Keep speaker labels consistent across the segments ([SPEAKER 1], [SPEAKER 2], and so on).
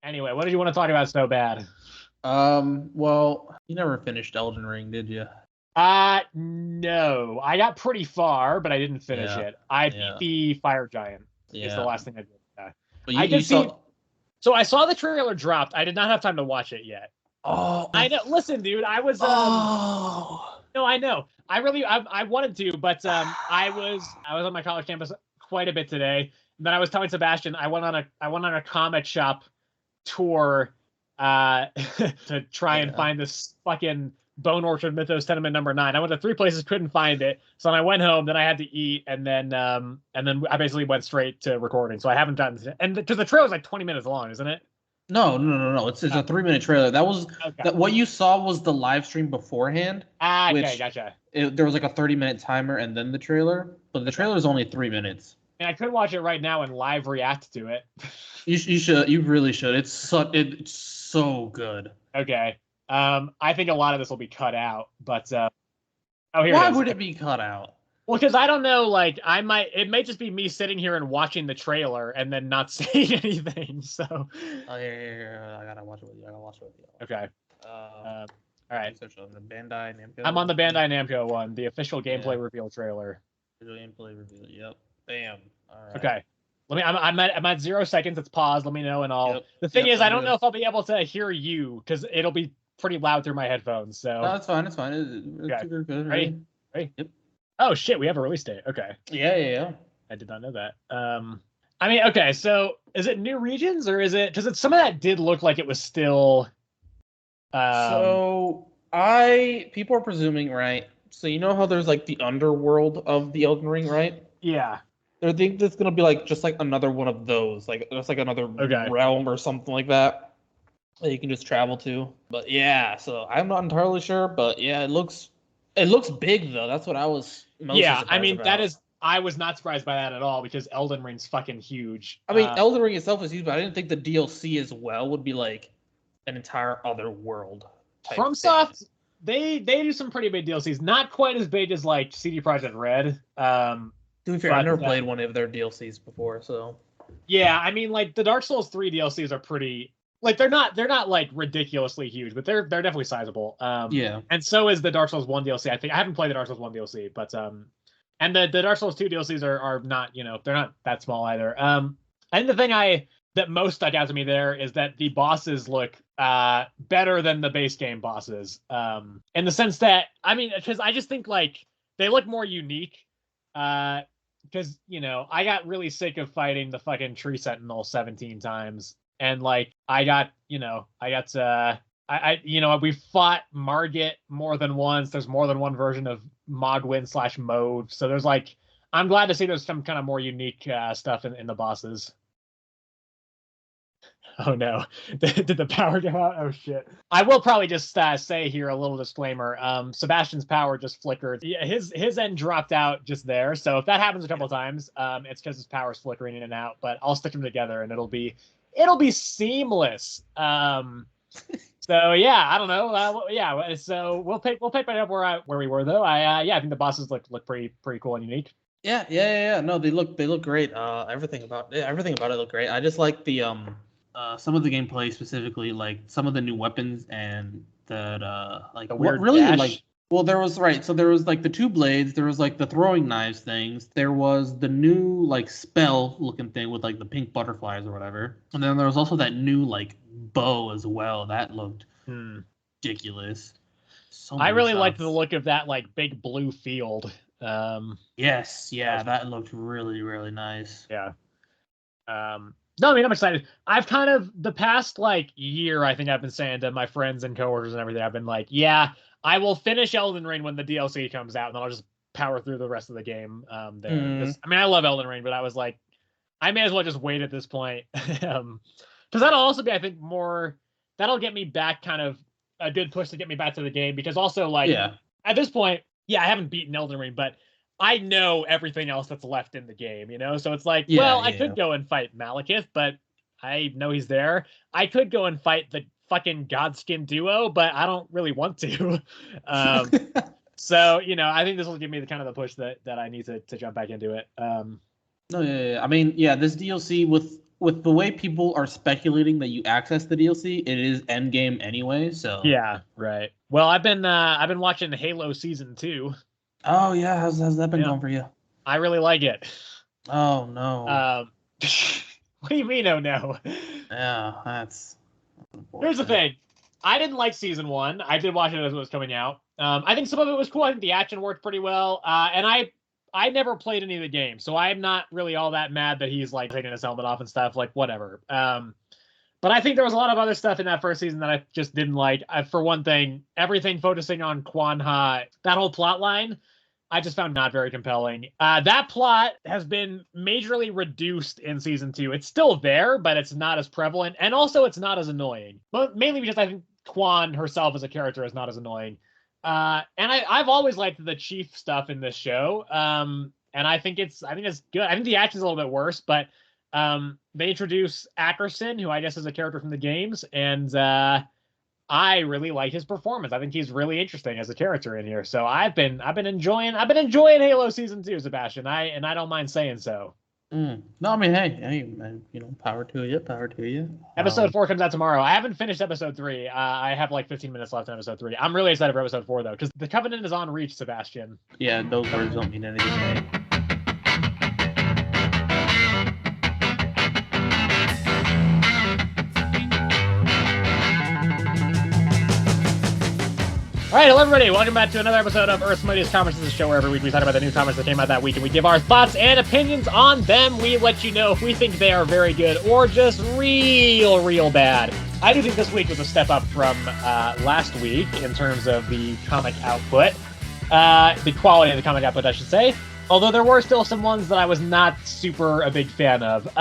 [SPEAKER 1] Anyway, what did you want to talk about so bad?
[SPEAKER 2] Well, you never finished Elden Ring, did you?
[SPEAKER 1] No. I got pretty far, but I didn't finish it. I beat the Fire Giant. Is the last thing I did.
[SPEAKER 2] But
[SPEAKER 1] I did see. So I saw the trailer dropped. I did not have time to watch it yet.
[SPEAKER 2] Oh,
[SPEAKER 1] I know. Listen, dude, I was. No, I know. I wanted to, but I was on my college campus quite a bit today. And then I was telling Sebastian I went on a comic shop tour to try and find this fucking Bone Orchard Mythos Tenement number 9. I went to 3 places, couldn't find it. So I went home, then I had to eat, and then I basically went straight to recording. So I haven't done it. And because the trailer is like 20 minutes long, isn't it?
[SPEAKER 2] No. It's a 3-minute trailer. That was what you saw was the live stream beforehand.
[SPEAKER 1] Okay, gotcha.
[SPEAKER 2] There was like a 30-minute timer and then the trailer, but the trailer is only 3 minutes.
[SPEAKER 1] And I could watch it right now and live react to it.
[SPEAKER 2] You should. You really should. It's so good.
[SPEAKER 1] Okay. I think a lot of this will be cut out, but
[SPEAKER 2] why would it be cut out?
[SPEAKER 1] Well, because I don't know, like it may just be me sitting here and watching the trailer and then not saying anything. So.
[SPEAKER 2] Oh yeah. I gotta watch it with you.
[SPEAKER 1] Okay. All right.
[SPEAKER 2] On the Bandai Namco.
[SPEAKER 1] I'm on the Bandai Namco one, the official gameplay reveal trailer.
[SPEAKER 2] Gameplay reveal. Yep. Bam. All right.
[SPEAKER 1] Okay. I'm at 0 seconds. It's paused. Let me know, and I'll. The thing is, I don't know if I'll be able to hear you because it'll be pretty loud through my headphones. So.
[SPEAKER 2] No, it's fine. It's fine. It's super good.
[SPEAKER 1] Ready?
[SPEAKER 2] Yep.
[SPEAKER 1] Oh shit, we have a release date. Okay.
[SPEAKER 2] Yeah.
[SPEAKER 1] I did not know that. I mean, okay, so is it new regions or is it because some of that did look like it was still.
[SPEAKER 2] People are presuming, right? So you know how there's like the underworld of the Elden Ring, right?
[SPEAKER 1] Yeah.
[SPEAKER 2] They think it's gonna be like just like another one of those, like it's like another realm or something like that you can just travel to. But yeah, so I'm not entirely sure, but yeah, it looks big though. That's what I was most surprised
[SPEAKER 1] I mean
[SPEAKER 2] about.
[SPEAKER 1] I was not surprised by that at all because Elden Ring's fucking huge.
[SPEAKER 2] I mean, Elden Ring itself is huge, but I didn't think the DLC as well would be like an entire other world.
[SPEAKER 1] FromSoft, they do some pretty big DLCs, not quite as big as like CD Projekt Red.
[SPEAKER 2] To be fair, I've never played one of their DLCs before, so.
[SPEAKER 1] Yeah, I mean, like the Dark Souls 3 DLCs are pretty. Like they're not like ridiculously huge, but they're definitely sizable.
[SPEAKER 2] Yeah.
[SPEAKER 1] And so is the Dark Souls 1 DLC. I think I haven't played the Dark Souls 1 DLC, but and the Dark Souls 2 DLCs are not, they're not that small either. And the thing that most stuck out to me there is that the bosses look better than the base game bosses. In the sense that because I just think like they look more unique. Because I got really sick of fighting the fucking Tree Sentinel 17 times. And like we fought Margit more than once. There's more than one version of Mogwin/Mode. So there's like, I'm glad to see there's some kind of more unique stuff in the bosses. Oh no, did the power go out? Oh shit. I will probably just say here a little disclaimer. Sebastian's power just flickered. Yeah, his end dropped out just there. So if that happens a couple of times, it's because his power's flickering in and out. But I'll stick them together and it'll be seamless. So yeah, I don't know. So we'll pick right up where we were though. I think the bosses look pretty cool and unique.
[SPEAKER 2] Yeah. No, they look great. Everything about it looked great. I just like the some of the gameplay, specifically like some of the new weapons and that like
[SPEAKER 1] the weird
[SPEAKER 2] really
[SPEAKER 1] dash.
[SPEAKER 2] Like. Well, there was so there was like the 2 blades, there was like the throwing knives things, there was the new like spell looking thing with like the pink butterflies or whatever, and then there was also that new like bow as well that looked ridiculous.
[SPEAKER 1] I really liked the look of that like big blue field.
[SPEAKER 2] Yes, that looked really, really nice.
[SPEAKER 1] Yeah. No, I mean, I'm excited. I've kind of the past like year, I think I've been saying to my friends and coworkers and everything, I've been like, yeah, I will finish Elden Ring when the DLC comes out, and then I'll just power through the rest of the game there. I mean, I love Elden Ring, but I was like, I may as well just wait at this point. Because that'll also be, I think, that'll get me back, kind of a good push to get me back to the game. Because also, like, at this point, I haven't beaten Elden Ring, but I know everything else that's left in the game, So it's like, I could go and fight Malekith, but I know he's there. I could go and fight the fucking Godskin duo, but I don't really want to. So, I think this will give me the kind of the push that I need to jump back into it.
[SPEAKER 2] I mean, this DLC with with the way people are speculating that you access the DLC, it is endgame anyway. So
[SPEAKER 1] Yeah, right. Well, I've been watching Halo Season 2.
[SPEAKER 2] Oh yeah, how's that been
[SPEAKER 1] Yeah,
[SPEAKER 2] going for you?
[SPEAKER 1] I really like it.
[SPEAKER 2] Oh no.
[SPEAKER 1] What do you mean, oh no?
[SPEAKER 2] Yeah, that's
[SPEAKER 1] Here's the
[SPEAKER 2] unfortunate.
[SPEAKER 1] thing. I didn't like Season 1. I did watch it as it was coming out. I think some of it was cool. I think the action worked pretty well. And I never played any of the games, so I'm not really all that mad that he's like taking his helmet off and stuff. Like, whatever. But I think there was a lot of other stuff in that first season that I just didn't like. For one thing, everything focusing on Quan Ha, that whole plot line, I just found not very compelling. That plot has been majorly reduced in season 2. It's still there, but it's not as prevalent, and also it's not as annoying. But mainly because I think Quan herself as a character is not as annoying. And I've always liked the Chief stuff in this show. And I think it's good. I think the action's a little bit worse, but they introduce Ackerson, who I guess is a character from the games, and I really like his performance. I think he's really interesting as a character in here. So I've been enjoying Halo Season 2, Sebastian. I don't mind saying so.
[SPEAKER 2] No, I mean, hey, power to you, power to you.
[SPEAKER 1] Episode 4 comes out tomorrow. I haven't finished episode 3. I have like 15 minutes left in episode 3. I'm really excited for episode 4 though, because the Covenant is on reach, Sebastian.
[SPEAKER 2] Yeah, those words don't mean anything to me.
[SPEAKER 1] All right, hello everybody. Welcome back to another episode of Earth's Mightiest Comics. This is a show where every week we talk about the new comics that came out that week, and we give our thoughts and opinions on them. We let you know if we think they are very good or just real bad. I do think this week was a step up from last week in terms of the comic output, the quality of the comic output, I should say. Although there were still some ones that I was not super a big fan of.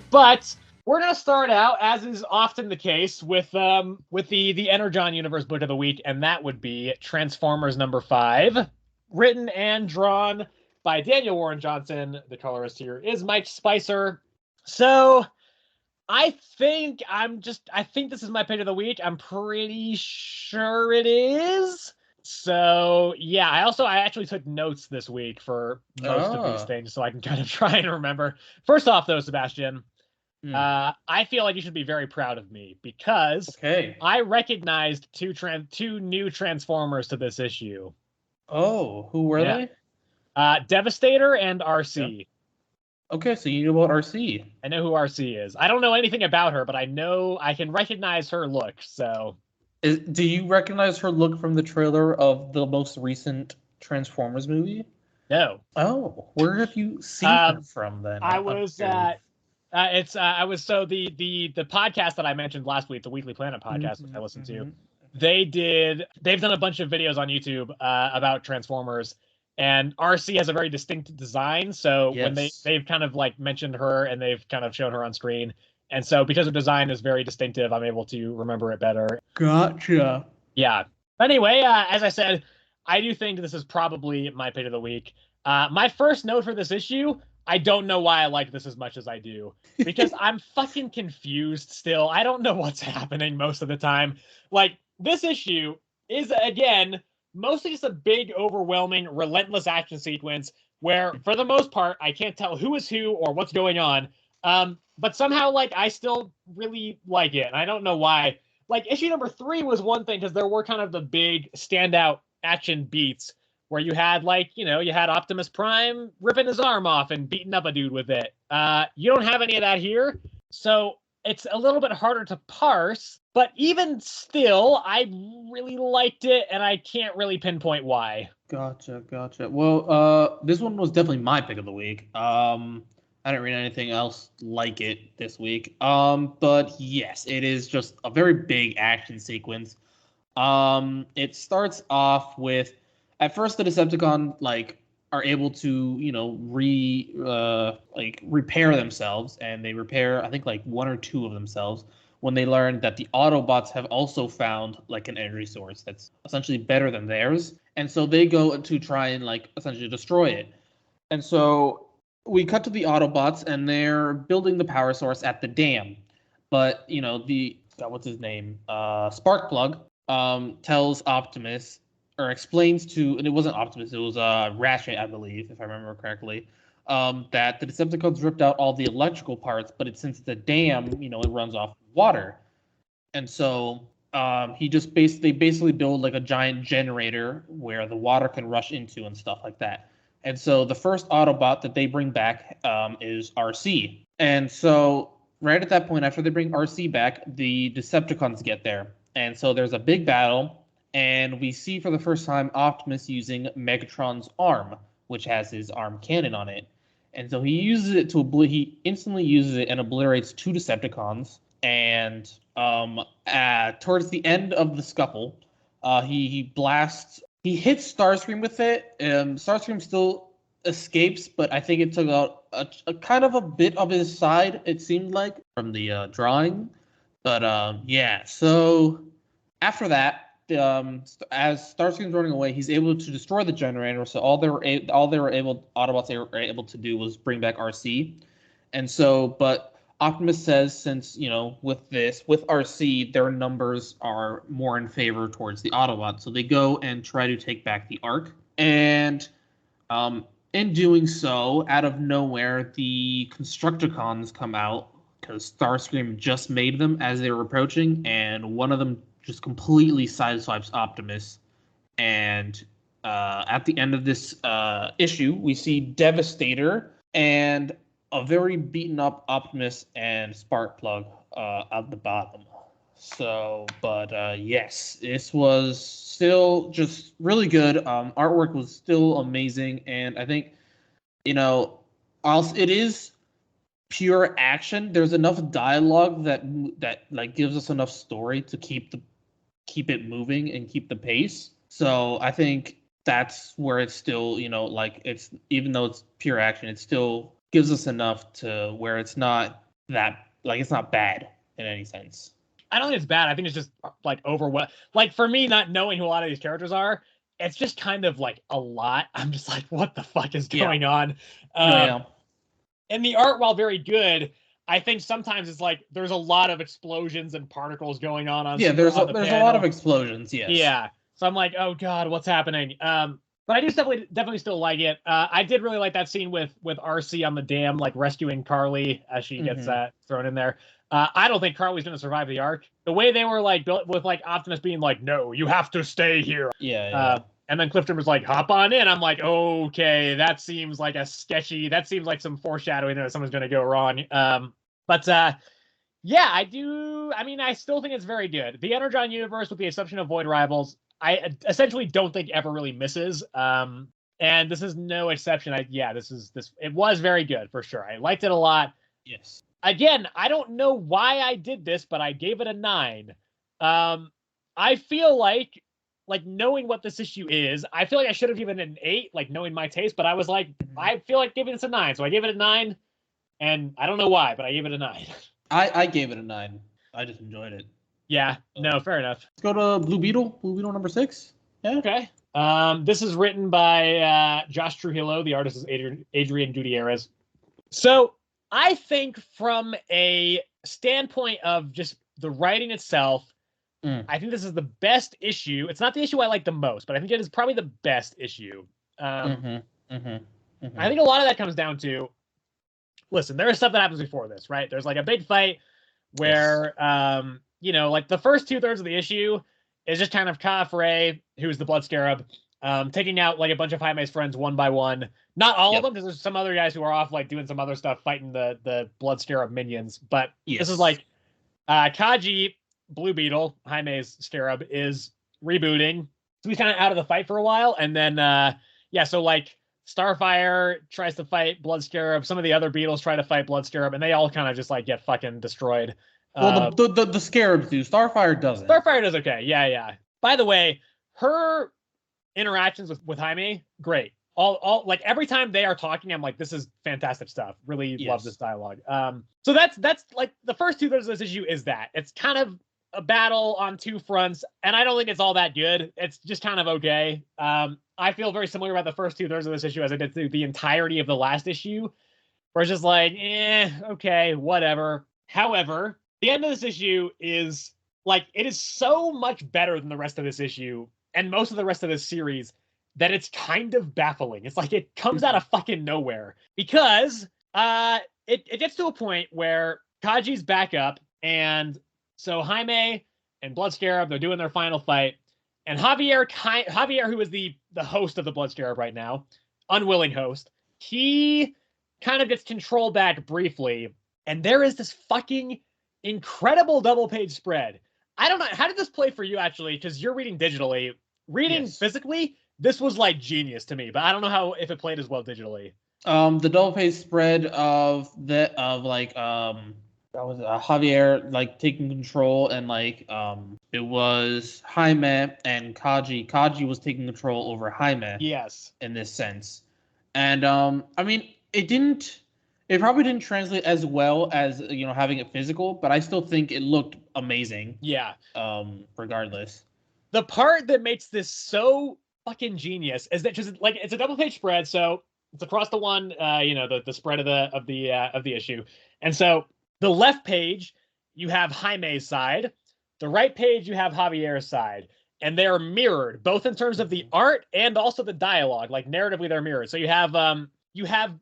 [SPEAKER 1] But we're going to start out, as is often the case, with the Energon Universe book of the week, and that would be Transformers number 5, written and drawn by Daniel Warren Johnson. The colorist here is Mike Spicer. So I think this is my pick of the week. I'm pretty sure it is. So yeah, I actually took notes this week for most of these things, so I can kind of try and remember. First off, though, Sebastian, I feel like you should be very proud of me because I recognized two new Transformers to this issue.
[SPEAKER 2] Oh, who were they?
[SPEAKER 1] Devastator and RC.
[SPEAKER 2] Yeah. Okay, so you know about RC.
[SPEAKER 1] I know who RC is. I don't know anything about her, but I know I can recognize her look. So,
[SPEAKER 2] do you recognize her look from the trailer of the most recent Transformers movie?
[SPEAKER 1] No.
[SPEAKER 2] Oh, where have you seen her from then?
[SPEAKER 1] I was the podcast that I mentioned last week, the Weekly Planet podcast, which I listened to. They've done a bunch of videos on YouTube about Transformers, and RC has a very distinct design. So when they've kind of like mentioned her and they've kind of shown her on screen, and so because her design is very distinctive, I'm able to remember it better.
[SPEAKER 2] Gotcha.
[SPEAKER 1] Yeah. Anyway, as I said, I do think this is probably my pick of the week. My first note for this issue, I don't know why I like this as much as I do, because I'm fucking confused still. I don't know what's happening most of the time. Like, this issue is, again, mostly just a big, overwhelming, relentless action sequence where, for the most part, I can't tell who is who or what's going on. But somehow, like, I still really like it, and I don't know why. Like, issue number 3 was one thing, because there were kind of the big standout action beats where you had, like, you had Optimus Prime ripping his arm off and beating up a dude with it. You don't have any of that here, so it's a little bit harder to parse, but even still, I really liked it, and I can't really pinpoint why.
[SPEAKER 2] Gotcha. Well, this one was definitely my pick of the week. I didn't read anything else like it this week. But yes, it is just a very big action sequence. It starts off with, at first the Decepticon are able to repair themselves, and they repair I think like 1 or 2 of themselves when they learn that the Autobots have also found like an energy source that's essentially better than theirs, and so they go to try and like essentially destroy it. And so we cut to the Autobots, and they're building the power source at the dam, but what's his name, Sparkplug, tells Optimus, or explains to, and it wasn't Optimus, it was Ratchet, I believe, if I remember correctly, that the Decepticons ripped out all the electrical parts, but since it's a dam, it runs off water. And so they basically build like a giant generator where the water can rush into and stuff like that. And so the first Autobot that they bring back is RC. And so right at that point, after they bring RC back, the Decepticons get there. And so there's a big battle, and we see for the first time Optimus using Megatron's arm, which has his arm cannon on it. And so he uses it he instantly uses it and obliterates 2 Decepticons. And towards the end of the scuffle, he hits Starscream with it. Starscream still escapes, but I think it took out a kind of a bit of his side, it seemed like, from the drawing. But yeah, so after that, as Starscream's running away, he's able to destroy the generator. So Autobots were able to do was bring back RC. And so, but Optimus says, since with RC, their numbers are more in favor towards the Autobots, so they go and try to take back the Ark. And in doing so, out of nowhere, the Constructicons come out because Starscream just made them as they were approaching, and one of them just completely sideswipes Optimus. And at the end of this issue, we see Devastator and a very beaten up Optimus and Sparkplug at the bottom. So, but yes, this was still just really good. Artwork was still amazing, and I think it is pure action. There's enough dialogue that like gives us enough story to keep it moving and keep the pace. So I think that's where it's still, like it's, even though it's pure action, it still gives us enough to where it's not that, like, it's not bad in any sense.
[SPEAKER 1] I don't think it's bad. I think it's just like overwhelming. Like for me, not knowing who a lot of these characters are, it's just kind of like a lot. I'm just like, what the fuck is going on? And the art, while very good, I think sometimes it's like there's a lot of explosions and particles going on.
[SPEAKER 2] Yeah, there's a lot of explosions. Yes.
[SPEAKER 1] Yeah. So I'm like, oh god, what's happening? But I do definitely still like it. I did really like that scene with RC on the dam, like rescuing Carly as she gets thrown in there. I don't think Carly's going to survive the arc. The way they were like built with like Optimus being like, no, you have to stay here.
[SPEAKER 2] Yeah.
[SPEAKER 1] And then Clifton was like, hop on in. I'm like, okay, that seems like that seems like some foreshadowing that something's going to go wrong. But yeah, I do. I mean, I still think it's very good. The Energon universe, with the exception of Void Rivals, I essentially don't think ever really misses. And this is no exception. It was very good for sure. I liked it a lot.
[SPEAKER 2] Yes.
[SPEAKER 1] Again, I don't know why I did this, but I gave it a 9. I feel like knowing what this issue is, I feel like I should have given it an 8, like knowing my taste, but I was like, I feel like giving this a 9. So I gave it a 9, and I don't know why, but I gave it a 9.
[SPEAKER 2] I gave it a 9. I just enjoyed it.
[SPEAKER 1] Yeah, no, fair enough.
[SPEAKER 2] Let's go to Blue Beetle number 6. Yeah.
[SPEAKER 1] Okay. This is written by Josh Trujillo. The artist is Adrian Gutierrez. So I think from a standpoint of just the writing itself, I think this is the best issue. It's not the issue I like the most, but I think it is probably the best issue. I think a lot of that comes down to, listen, there is stuff that happens before this, right? There's like a big fight where, like the first 2/3 of the issue is just kind of Ka-Fray, who's the Blood Scarab, taking out like a bunch of Jaime's friends one by one. Not all of them, because there's some other guys who are off like doing some other stuff, fighting the Blood Scarab minions. But this is like Kaji, Blue Beetle, Jaime's Scarab, is rebooting. So he's kind of out of the fight for a while. And then, so like Starfire tries to fight Blood Scarab. Some of the other Beetles try to fight Blood Scarab, and they all kind of just like get fucking destroyed.
[SPEAKER 2] Well, the Scarabs do. Starfire doesn't.
[SPEAKER 1] Starfire does okay. Yeah. By the way, her interactions with Jaime, great. All like every time they are talking, I'm like, this is fantastic stuff. Really love this dialogue. So that's like the first 2/3 of this issue is that. It's kind of a battle on two fronts, and I don't think it's all that good. It's just kind of okay. I feel very similar about the first 2/3 of this issue as I did through the entirety of the last issue, where it's just like, okay, whatever. However, the end of this issue is like, it is so much better than the rest of this issue and most of the rest of this series that it's kind of baffling. It's like it comes out of fucking nowhere because it gets to a point where Kaji's back up, and so Jaime and Blood Scarab, they're doing their final fight, and Javier, who is the host of the Blood Scarab right now, unwilling host, he kind of gets control back briefly, and there is this fucking incredible double page spread. I don't know, how did this play for you actually? Because you're reading digitally. Reading physically, this was like genius to me, but I don't know if it played as well digitally.
[SPEAKER 2] The double page spread of Javier like taking control, and like it was Jaime and Kaji. Kaji was taking control over Jaime.
[SPEAKER 1] Yes.
[SPEAKER 2] In this sense. And I mean, it probably didn't translate as well as, having it physical, but I still think it looked amazing.
[SPEAKER 1] Yeah.
[SPEAKER 2] Regardless.
[SPEAKER 1] The part that makes this so fucking genius is that just like it's a double page spread, so it's across the one, the spread of the issue. And so the left page, you have Jaime's side. The right page, you have Javier's side. And they're mirrored, both in terms of the art and also the dialogue. Like, narratively, they're mirrored. So you have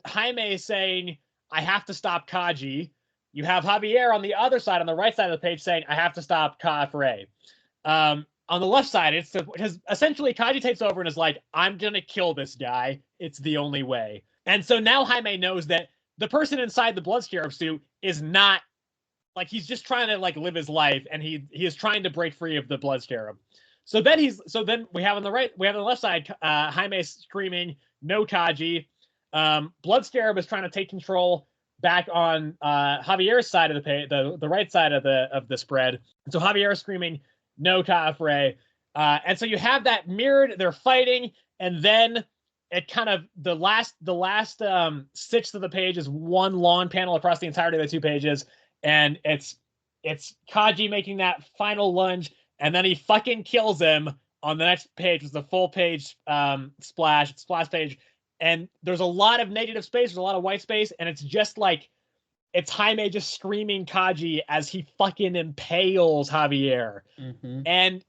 [SPEAKER 1] Jaime saying, I have to stop Kaji. You have Javier on the other side, on the right side of the page, saying, I have to stop Kafre. On the left side, it's because essentially Kaji takes over and is like, I'm going to kill this guy. It's the only way. And so now Jaime knows that the person inside the Blood Scarab suit is not, like, he's just trying to, like, live his life, and he is trying to break free of the Blood Scarab. So then we have on the left side, Jaime screaming, no Kaji. Blood Scarab is trying to take control back on Javier's side of the right side of the spread. And so Javier is screaming, no Kafre. And so you have that mirrored, they're fighting, and then it kind of, the last sixth of the page is one long panel across the entirety of the 2 pages, and it's Kaji making that final lunge, and then he fucking kills him on the next page with the full page splash page. And there's a lot of negative space, there's a lot of white space, and it's just like, it's Jaime just screaming Kaji as he fucking impales Javier.
[SPEAKER 2] Mm-hmm.
[SPEAKER 1] And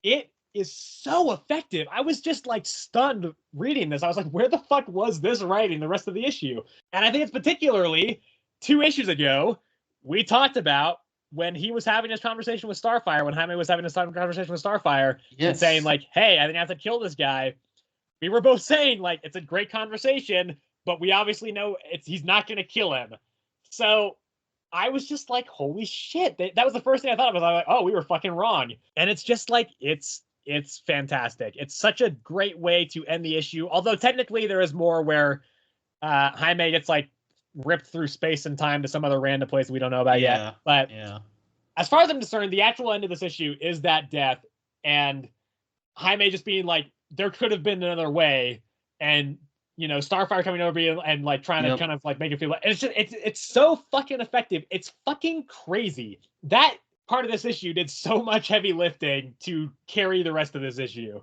[SPEAKER 1] it is so effective. I was just like stunned reading this. I was like, where the fuck was this writing the rest of the issue? And I think it's particularly 2 issues ago, we talked about when he was having his conversation with Starfire, when Jaime was having his conversation with Starfire, and saying like, hey, I think I have to kill this guy. We were both saying like, it's a great conversation, but we obviously know he's not going to kill him. So I was just like, holy shit. That was the first thing I thought of. I was like, oh, we were fucking wrong. And it's just like, it's fantastic. It's such a great way to end the issue. Although technically there is more where Jaime gets like ripped through space and time to some other random place we don't know about yet. But as far as I'm concerned, the actual end of this issue is that death, and Jaime just being like, there could have been another way, and Starfire coming over and like trying to kind of like make it feel like it's so fucking effective. It's fucking crazy. That part of this issue did so much heavy lifting to carry the rest of this issue.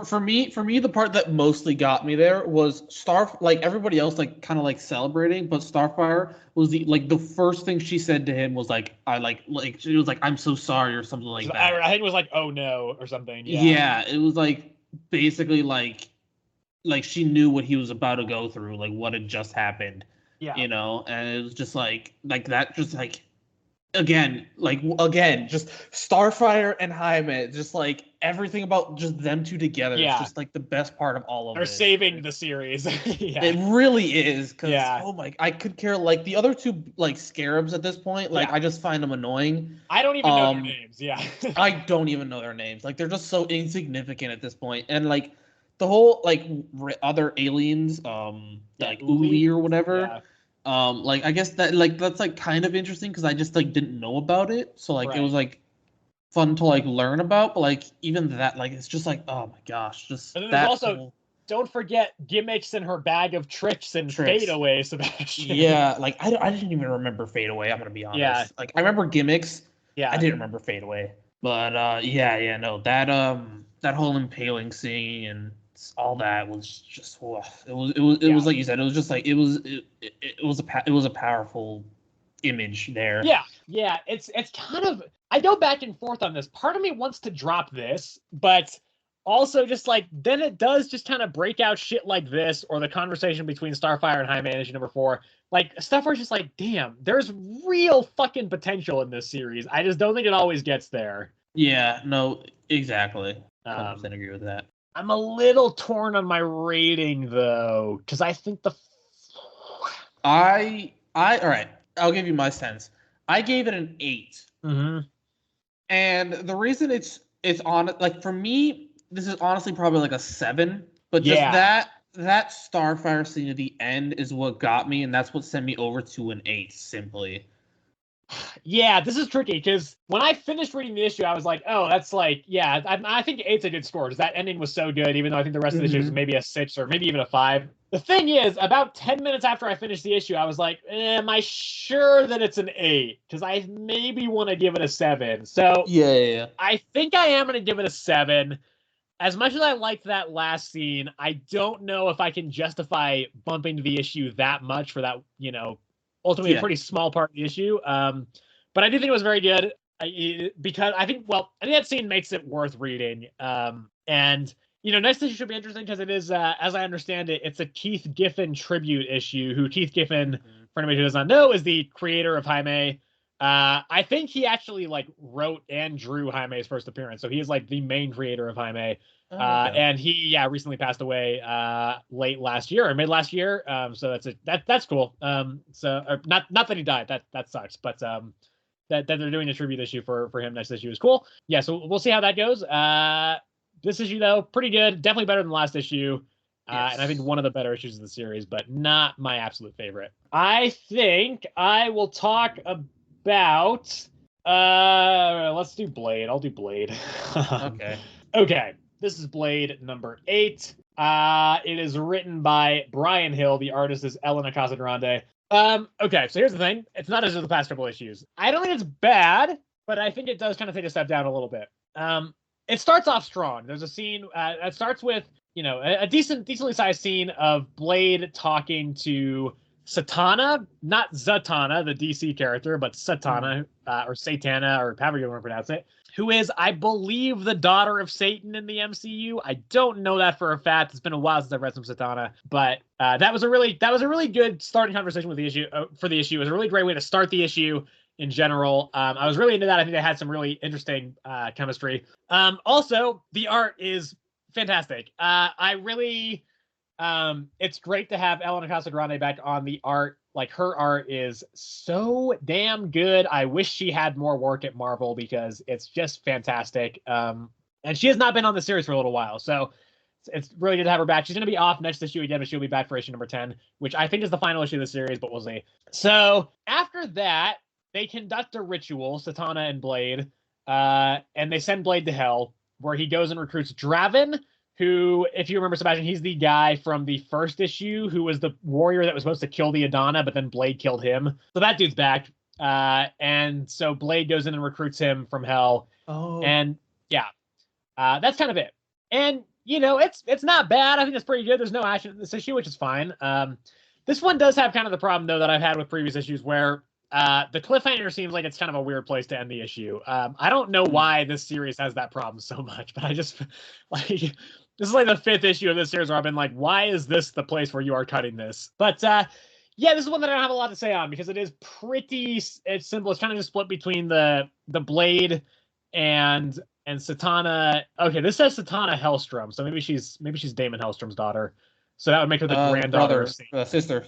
[SPEAKER 2] For me, the part that mostly got me there was like everybody else like kind of like celebrating, but Starfire was the first thing she said to him was like, she was like, I'm so sorry, or something like that.
[SPEAKER 1] I think it was like, oh no, or something.
[SPEAKER 2] Yeah, it was like basically like she knew what he was about to go through, like what had just happened.
[SPEAKER 1] Yeah.
[SPEAKER 2] And it was just like that, just like again, just Starfire and Jaime, just like everything about just them two together. Yeah. It's just like the best part of all of it.
[SPEAKER 1] They're saving the series.
[SPEAKER 2] Yeah. It really is. Cause oh my, I could care like the other 2 like scarabs at this point. Like I just find them annoying.
[SPEAKER 1] I don't even know their names. Yeah.
[SPEAKER 2] I don't even know their names. Like they're just so insignificant at this point. And like the whole like other aliens, like Uli or whatever. Yeah. Like I guess that like that's like kind of interesting because I just like didn't know about it, so like it was like fun to like learn about, but like even that, like it's just like, oh my gosh, just that.
[SPEAKER 1] Also, don't forget gimmicks in her bag of tricks and Fade Away, Sebastian.
[SPEAKER 2] Yeah, like I didn't even remember Fade Away. I'm gonna be honest. Yeah, like I remember gimmicks. Yeah, I didn't remember Fade Away, but no, that whole impaling scene and all that was just it was like you said, it was just like it was a powerful image there.
[SPEAKER 1] Yeah, it's kind of, I go back and forth on this. Part of me wants to drop this, but also just like then it does just kind of break out shit like this, or the conversation between Starfire and Jaime in issue number 4. Like stuff where it's just like, damn, there's real fucking potential in this series. I just don't think it always gets there.
[SPEAKER 2] Yeah, no, exactly. 100% agree with that.
[SPEAKER 1] I'm a little torn on my rating though, because I think
[SPEAKER 2] all right, I'll give you my sense. I gave it an 8.
[SPEAKER 1] Mm-hmm.
[SPEAKER 2] And the reason it's on, like, for me, this is honestly probably like a 7, but just that Starfire scene at the end is what got me, and that's what sent me over to an 8 simply.
[SPEAKER 1] Yeah, this is tricky because when I finished reading the issue, I was like, oh, that's like, yeah, I think 8's a good score because that ending was so good, even though I think the rest of the issue is maybe a 6 or maybe even a 5. The thing is, about 10 minutes after I finished the issue, I was like, am I sure that it's an 8? Because I maybe want to give it a 7. So
[SPEAKER 2] yeah.
[SPEAKER 1] I think I am going to give it a 7. As much as I liked that last scene, I don't know if I can justify bumping the issue that much for that, ultimately a pretty small part of the issue. But I do think it was very good because I think that scene makes it worth reading. And next issue should be interesting because it is, as I understand it, it's a Keith Giffen tribute issue. Who Keith Giffen, for anybody who does not know, is the creator of Jaime. I think he actually wrote and drew Jaime's first appearance, so he is the main creator of Jaime. And he recently passed away late last year or mid last year. So that's cool. So not that he died, that sucks, but that they're doing a tribute issue for him next issue is cool. Yeah, so we'll see how that goes. This issue though, pretty good, definitely better than the last issue. And I think one of the better issues of the series, but not my absolute favorite. I think I will talk about let's do Blade. I'll do Blade. Okay. This is Blade number 8. It is written by Brian Hill. The artist is Ellen Acosta-Durande. Okay, so here's the thing. It's not as of the past couple issues. I don't think it's bad, but I think it does kind of take a step down a little bit. It starts off strong. There's a scene. It starts with a decently sized scene of Blade talking to Satana, not Zatanna, the DC character, but Satana or Satana or however you want to pronounce it, who is, I believe, the daughter of Satan in the MCU. I don't know that for a fact. It's been a while since I've read some Satana, but that was a really good starting conversation with the issue for the issue. It was a really great way to start the issue in general. I was really into that. I think they had some really interesting chemistry. Also, the art is fantastic. It's great to have Ellen Acosta-Durande back on the art. Her art is so damn good. I wish she had more work at Marvel because it's just fantastic. And she has not been on the series for a little while, so it's really good to have her back. She's going to be off next issue again, but she'll be back for issue number 10, which I think is the final issue of the series, but we'll see. So after that, they conduct a ritual, Satana and Blade, and they send Blade to Hell, where he goes and recruits Draven, who, if you remember, Sebastian, he's the guy from the first issue who was the warrior that was supposed to kill the Adana, but then Blade killed him. So that dude's back. And so Blade goes in and recruits him from Hell.
[SPEAKER 2] Oh.
[SPEAKER 1] And yeah, that's kind of it. And, it's not bad. I think it's pretty good. There's no action in this issue, which is fine. This one does have kind of the problem, though, that I've had with previous issues where the cliffhanger seems like it's kind of a weird place to end the issue. I don't know why this series has that problem so much, but I just this is the 5th issue of this series where I've been like, why is this the place where you are cutting this? But yeah, this is one that I don't have a lot to say on because it is it's simple. It's kind of just split between the Blade and Satana. Okay, this says Satana Hellstrom, so maybe she's Damon Hellstrom's daughter. So that would make her the granddaughter of Satan.
[SPEAKER 2] Sister.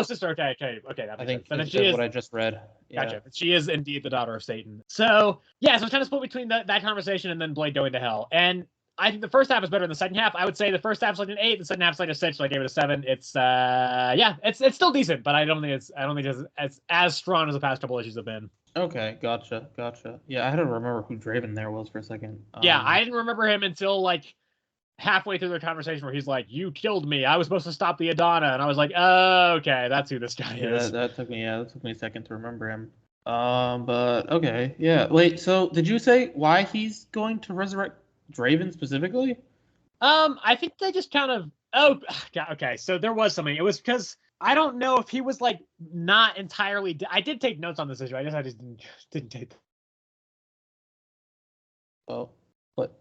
[SPEAKER 1] Sister. Okay. That
[SPEAKER 2] I think
[SPEAKER 1] that's
[SPEAKER 2] what I just read.
[SPEAKER 1] Yeah. Gotcha. She is indeed the daughter of Satan. So yeah, so it's kind of split between that conversation and then Blade going to Hell. And I think the first half is better than the second half. I would say the first half's an 8, the second half's a 6, so I gave it a 7. It's it's still decent, but I don't think it's as strong as the past couple issues have been.
[SPEAKER 2] Okay, gotcha. Yeah, I had to remember who Draven there was for a second.
[SPEAKER 1] Yeah, I didn't remember him until halfway through their conversation where he's like, "You killed me. I was supposed to stop the Adana," and I was like, "Oh, okay, that's who this guy is."
[SPEAKER 2] That took me a second to remember him. But okay, yeah. Wait, so did you say why he's going to resurrect Draven specifically?
[SPEAKER 1] I think they just kind of. Oh, okay. So there was something. It was because I don't know if he was not entirely. I did take notes on this issue. I just didn't take.
[SPEAKER 2] Oh, what?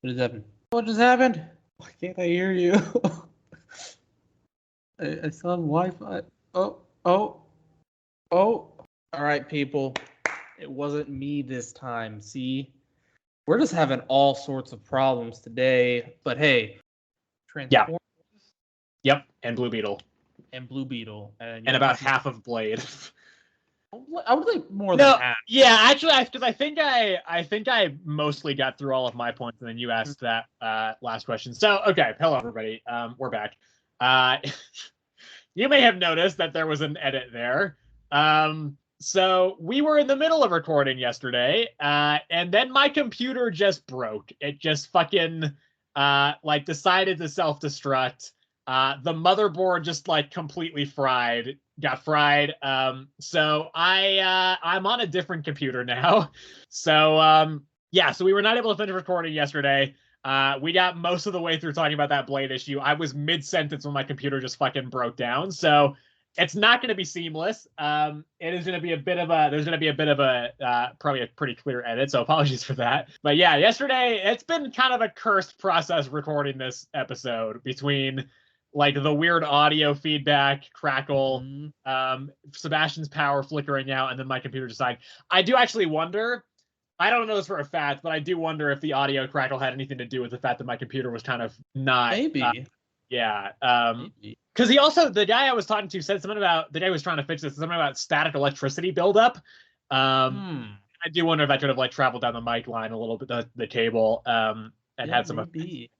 [SPEAKER 2] What is happening? What just happened? Why can't I hear you? I still have Wi-Fi. Oh. All right, people. It wasn't me this time. See, we're just having all sorts of problems today. But hey, Transformers.
[SPEAKER 1] Yep, and Blue Beetle.
[SPEAKER 2] And Blue Beetle.
[SPEAKER 1] And about half of Blade.
[SPEAKER 2] I would think more than half.
[SPEAKER 1] Yeah, actually, because I think I mostly got through all of my points, and then you asked that last question. So, okay, hello everybody. We're back. You may have noticed that there was an edit there. So we were in the middle of recording yesterday, and then my computer just broke. It just fucking decided to self-destruct. The motherboard just completely got fried. So I'm on a different computer now. So so we were not able to finish recording yesterday. We got most of the way through talking about that Blade issue. I was mid-sentence when my computer just fucking broke down. So it's not going to be seamless. It is going to be there's going to be a bit of a, probably a pretty clear edit. So apologies for that. But yeah, yesterday, it's been kind of a cursed process recording this episode between the weird audio feedback, crackle, Sebastian's power flickering out, and then my computer decided. I do actually wonder, I don't know this for a fact, but I do wonder if the audio crackle had anything to do with the fact that my computer was kind of not.
[SPEAKER 2] Maybe.
[SPEAKER 1] Yeah.
[SPEAKER 2] Maybe.
[SPEAKER 1] Because the guy I was talking to said something about, the guy who was trying to fix this, something about static electricity buildup. I do wonder if that could have traveled down the mic line a little bit, the cable, and had some.
[SPEAKER 2] Maybe.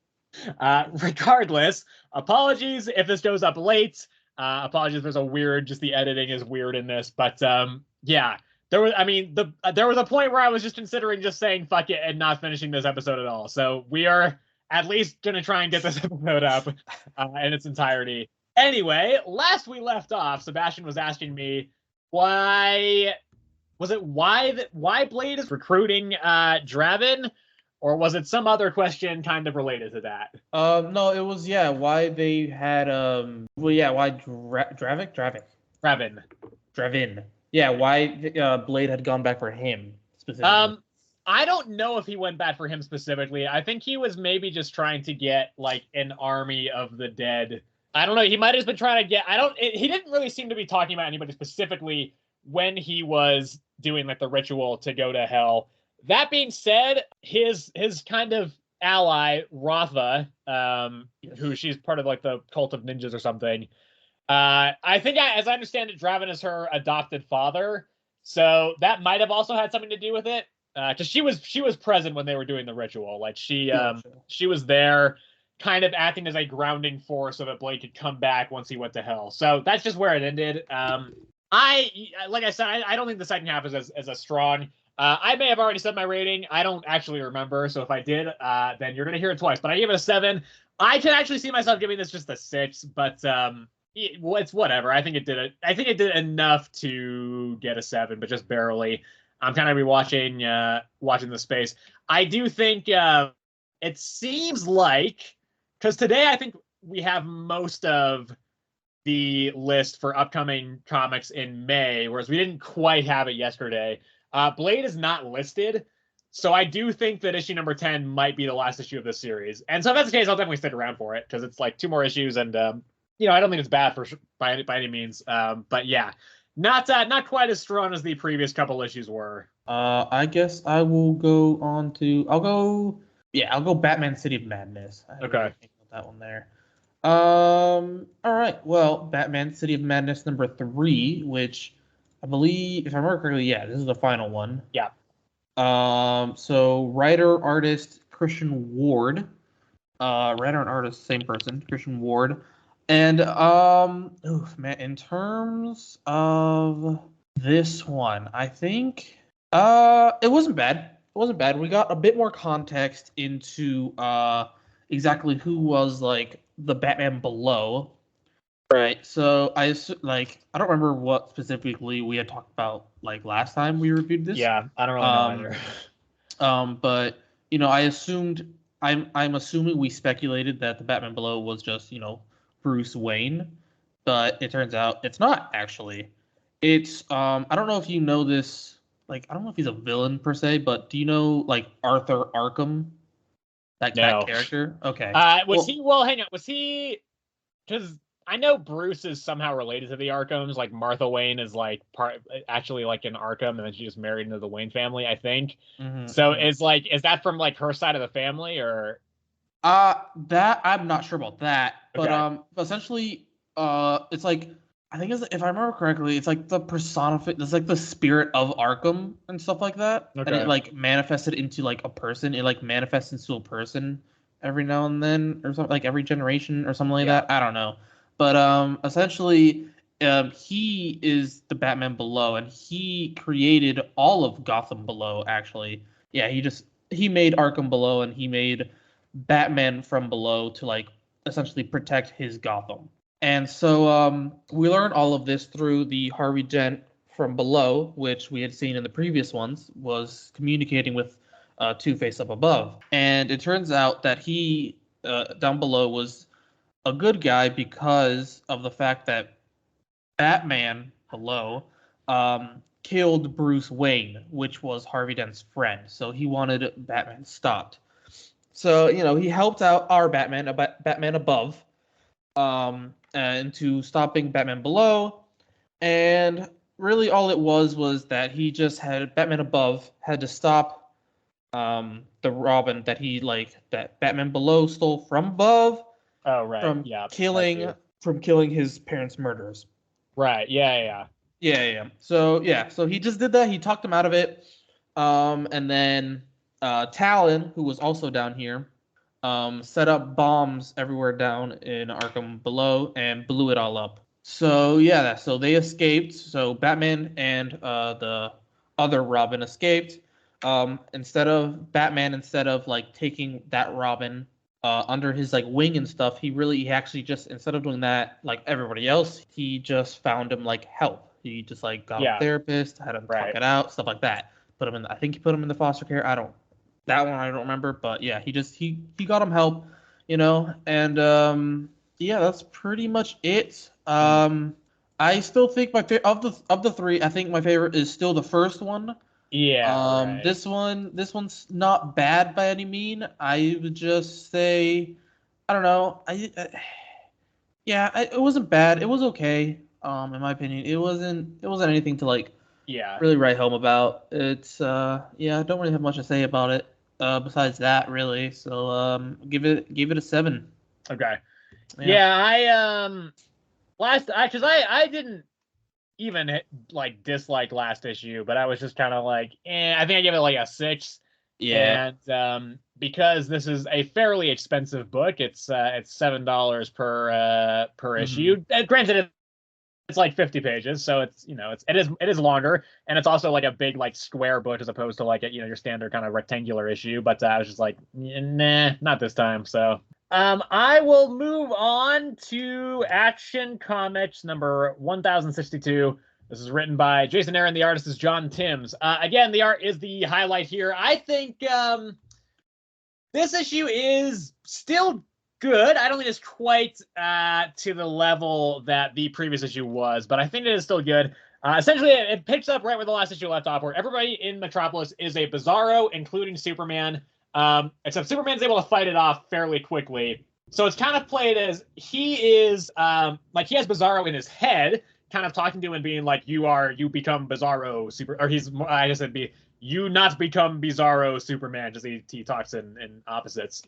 [SPEAKER 1] Regardless, apologies if this goes up late. Apologies if there's the editing is weird in this, but yeah. There was a point where I was just considering just saying fuck it and not finishing this episode at all. So we are at least going to try and get this episode up in its entirety. Anyway, last we left off, Sebastian was asking me why Blade is recruiting Draven, or was it some other question kind of related to that?
[SPEAKER 2] No, it was why they had why Draven. Yeah, why Blade had gone back for him specifically.
[SPEAKER 1] I don't know if he went back for him specifically. I think he was maybe just trying to get an army of the dead. I don't know. He might have been trying to get. He didn't really seem to be talking about anybody specifically when he was doing the ritual to go to hell. That being said, his kind of ally Ratha, who she's part of the cult of ninjas or something. I think, as I understand it, Draven is her adopted father, so that might have also had something to do with it. Because she was present when they were doing the ritual. She was there, kind of acting as a grounding force so that Blade could come back once he went to hell. So that's just where it ended. Like I said, I don't think the second half is as strong. I may have already said my rating. I don't actually remember. So if I did, then you're gonna hear it twice. But I gave it a 7. I can actually see myself giving this just a 6. But it's whatever. I think it did enough to get a 7, but just barely. I'm kind of watching the space. I do think it seems like, because today I think we have most of the list for upcoming comics in May, whereas we didn't quite have it yesterday. Blade is not listed, so I do think that issue number 10 might be the last issue of this series. And so if that's the case, I'll definitely stick around for it, because it's 2 more issues, and I don't think it's bad by any means. But yeah. Not quite as strong as the previous couple issues were.
[SPEAKER 2] I guess I will go on to. I'll go Batman City of Madness.
[SPEAKER 1] Okay.
[SPEAKER 2] Really think about that one there. All right. Well, Batman City of Madness number 3, which I believe, if I remember correctly, this is the final one.
[SPEAKER 1] Yeah.
[SPEAKER 2] So writer artist Christian Ward. Writer and artist, same person, Christian Ward. And in terms of this one, I think it wasn't bad. It wasn't bad. We got a bit more context into exactly who was the Batman below. Right. So I don't remember what specifically we had talked about last time we reviewed this.
[SPEAKER 1] Yeah, I don't really know either.
[SPEAKER 2] But I assumed I'm assuming we speculated that the Batman below was just Bruce Wayne, but it turns out it's not actually. It's I don't know if you know this, I don't know if he's a villain per se, but do you know Arthur Arkham? That
[SPEAKER 1] No.
[SPEAKER 2] character? Okay.
[SPEAKER 1] Was he? Well, hang on. Was he? Because I know Bruce is somehow related to the Arkhams. Like Martha Wayne is like actually like an Arkham, and then she just married into the Wayne family, I think. So is that from like her side of the family or?
[SPEAKER 2] That I'm not sure about that, but
[SPEAKER 1] Okay.
[SPEAKER 2] essentially, it's like I think if I remember correctly, it's like it's like the spirit of Arkham and stuff like that, and it
[SPEAKER 1] Okay.
[SPEAKER 2] like manifested into like a person. It like manifests into a person every now and then, or something like every generation or something like
[SPEAKER 1] Yeah.
[SPEAKER 2] that. I don't know, but essentially, he is the Batman Below, and he created all of Gotham Below. Actually, yeah, he made Arkham Below, and he made Batman from below to like essentially protect his Gotham. And so we learned all of this through the Harvey Dent from below, which we had seen in the previous ones, was communicating with Two-Face up above. And it turns out that he down below was a good guy because of the fact that Batman below killed Bruce Wayne, which was Harvey Dent's friend. So he wanted Batman stopped. So he helped out our Batman, Batman above, into stopping Batman below, and really all it was that he just had Batman above had to stop the Robin that Batman below stole from above
[SPEAKER 1] Oh right.
[SPEAKER 2] from
[SPEAKER 1] Yeah. I
[SPEAKER 2] killing
[SPEAKER 1] see.
[SPEAKER 2] his parents' murderers.
[SPEAKER 1] Right. Yeah.
[SPEAKER 2] So he just did that. He talked him out of it. And then Talon, who was also down here, set up bombs everywhere down in Arkham below and blew it all up. So yeah, so they escaped. So Batman and the other Robin escaped. Instead of like taking that Robin under his like wing and stuff, he actually just, instead of doing that like everybody else, he just found him like help. He just like got a
[SPEAKER 1] Yeah.
[SPEAKER 2] therapist, had him talk
[SPEAKER 1] Right.
[SPEAKER 2] it out, stuff like that. I think he put him in the foster care. That one I don't remember, but yeah, he got him help, and yeah, that's pretty much it.
[SPEAKER 1] Mm.
[SPEAKER 2] I still think of the three, I think my favorite is still the first one.
[SPEAKER 1] Yeah. Right.
[SPEAKER 2] This one's not bad by any mean. I would just say, I don't know. It wasn't bad. It was okay. In my opinion, it wasn't anything to like
[SPEAKER 1] Yeah.
[SPEAKER 2] really write home about. I don't really have much to say about it. Besides that, really. So give it a 7.
[SPEAKER 1] Okay.
[SPEAKER 2] Yeah.
[SPEAKER 1] Yeah. Because I didn't even like dislike last issue, but I was just kind of like, I think I give it like a 6.
[SPEAKER 2] Yeah.
[SPEAKER 1] And because this is a fairly expensive book, it's $7 per
[SPEAKER 2] Hmm.
[SPEAKER 1] issue. Granted, it's like 50 pages, so it is longer, and it's also like a big like square book as opposed to like your standard kind of rectangular issue. But I was just like, nah, not this time. So I will move on to Action Comics number 1062. This is written by Jason Aaron. The artist is John Timms. Again, the art is the highlight here. I think this issue is still good. I don't think it's quite to the level that the previous issue was, but I think it is still good. Essentially, it picks up right where the last issue left off, where everybody in Metropolis is a Bizarro, including Superman. Except Superman's able to fight it off fairly quickly. So it's kind of played as he is like he has Bizarro in his head, kind of talking to him and being like, you become Bizarro super, or he's, I guess it'd be, you not become Bizarro Superman, just he talks in opposites.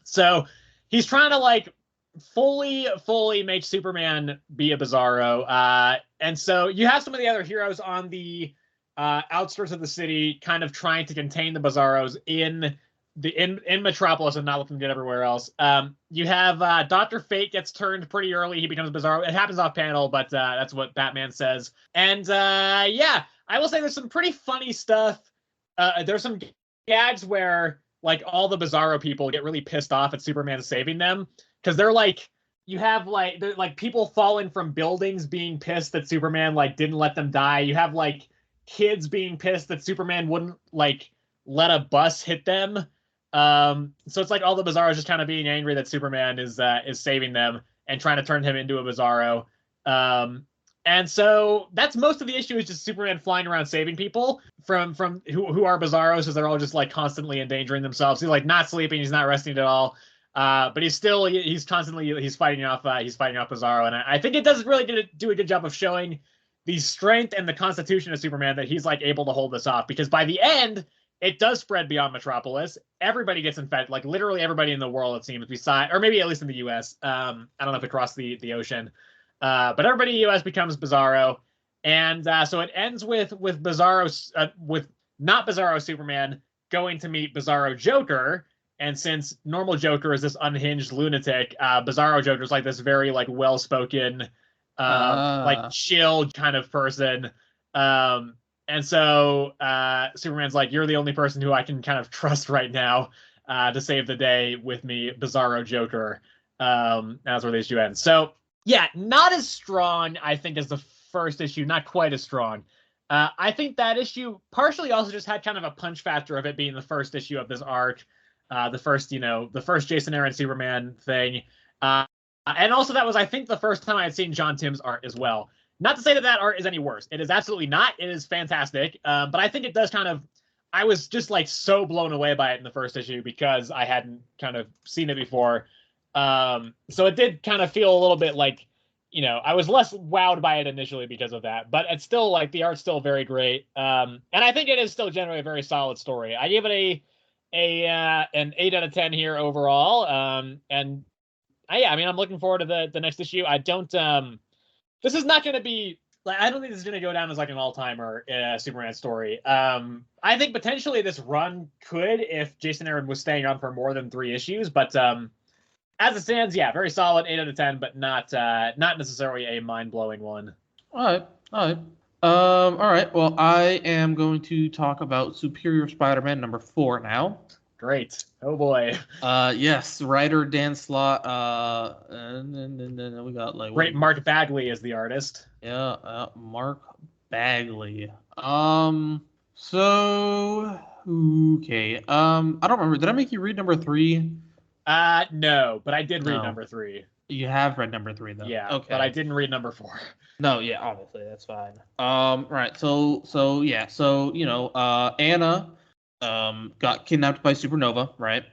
[SPEAKER 1] So he's trying to like fully make Superman be a Bizarro. And so you have some of the other heroes on the outskirts of the city, kind of trying to contain the Bizarros in Metropolis and not let them get everywhere else. You have Dr. Fate gets turned pretty early. He becomes Bizarro. It happens off panel, but that's what Batman says. And yeah, I will say there's some pretty funny stuff. There's some gags where like all the Bizarro people get really pissed off at Superman saving them because they're like, you have they're like people falling from buildings being pissed that Superman like didn't let them die. You have like kids being pissed that Superman wouldn't like let a bus hit them. So it's like all the Bizarros just kind of being angry that Superman is saving them and trying to turn him into a Bizarro. And so that's most of the issue, is just Superman flying around saving people from who are Bizarros, because they're all just like constantly endangering themselves. He's like not sleeping, he's not resting at all. But he's constantly he's fighting off Bizarro, and I think it does really do a good job of showing the strength and the constitution of Superman, that he's like able to hold this off, because by the end it does spread beyond Metropolis. Everybody gets infected, like literally everybody in the world, it seems, beside, or maybe at least in the U.S. I don't know if across the ocean. But everybody in the U.S. becomes Bizarro, and so it ends with Bizarro, with not Bizarro Superman going to meet Bizarro Joker. And since normal Joker is this unhinged lunatic, Bizarro Joker is like this very like well-spoken, like chill kind of person. And so Superman's like, you're the only person who I can kind of trust right now to save the day with me, Bizarro Joker. That's where the issue ends. So yeah, not as strong, I think, as the first issue. Not quite as strong. I think that issue partially also just had kind of a punch factor of it being the first issue of this arc, the first Jason Aaron Superman thing, and also that was, I think, the first time I had seen John Tim's art as well. Not to say that art is any worse. It is absolutely not. It is fantastic. But I think it does kind of. I was just like so blown away by it in the first issue because I hadn't kind of seen it before. So it did kind of feel a little bit like, I was less wowed by it initially because of that, but it's still like the art's still very great. And I think it is still generally a very solid story. I give it an 8 out of 10 here overall. And I'm looking forward to the next issue. This is not going to be like, I don't think this is going to go down as like an all-timer Superman story. I think potentially this run could, if Jason Aaron was staying on for more than 3 issues, but as it stands, yeah, very solid, 8 out of 10, but not necessarily a mind-blowing one.
[SPEAKER 2] All right. Well, I am going to talk about Superior Spider-Man number 4 now.
[SPEAKER 1] Great. Oh boy.
[SPEAKER 2] Yes, writer Dan Slott. And then we got like
[SPEAKER 1] great. Mark Bagley is the artist.
[SPEAKER 2] Yeah, Mark Bagley. So okay. I don't remember. Did I make you read number 3?
[SPEAKER 1] No, but I did read number 3.
[SPEAKER 2] You have read number 3 though.
[SPEAKER 1] Yeah.
[SPEAKER 2] Okay.
[SPEAKER 1] But I didn't read number 4.
[SPEAKER 2] No, yeah, obviously that's fine. Right. So yeah. So Anna got kidnapped by Supernova, right?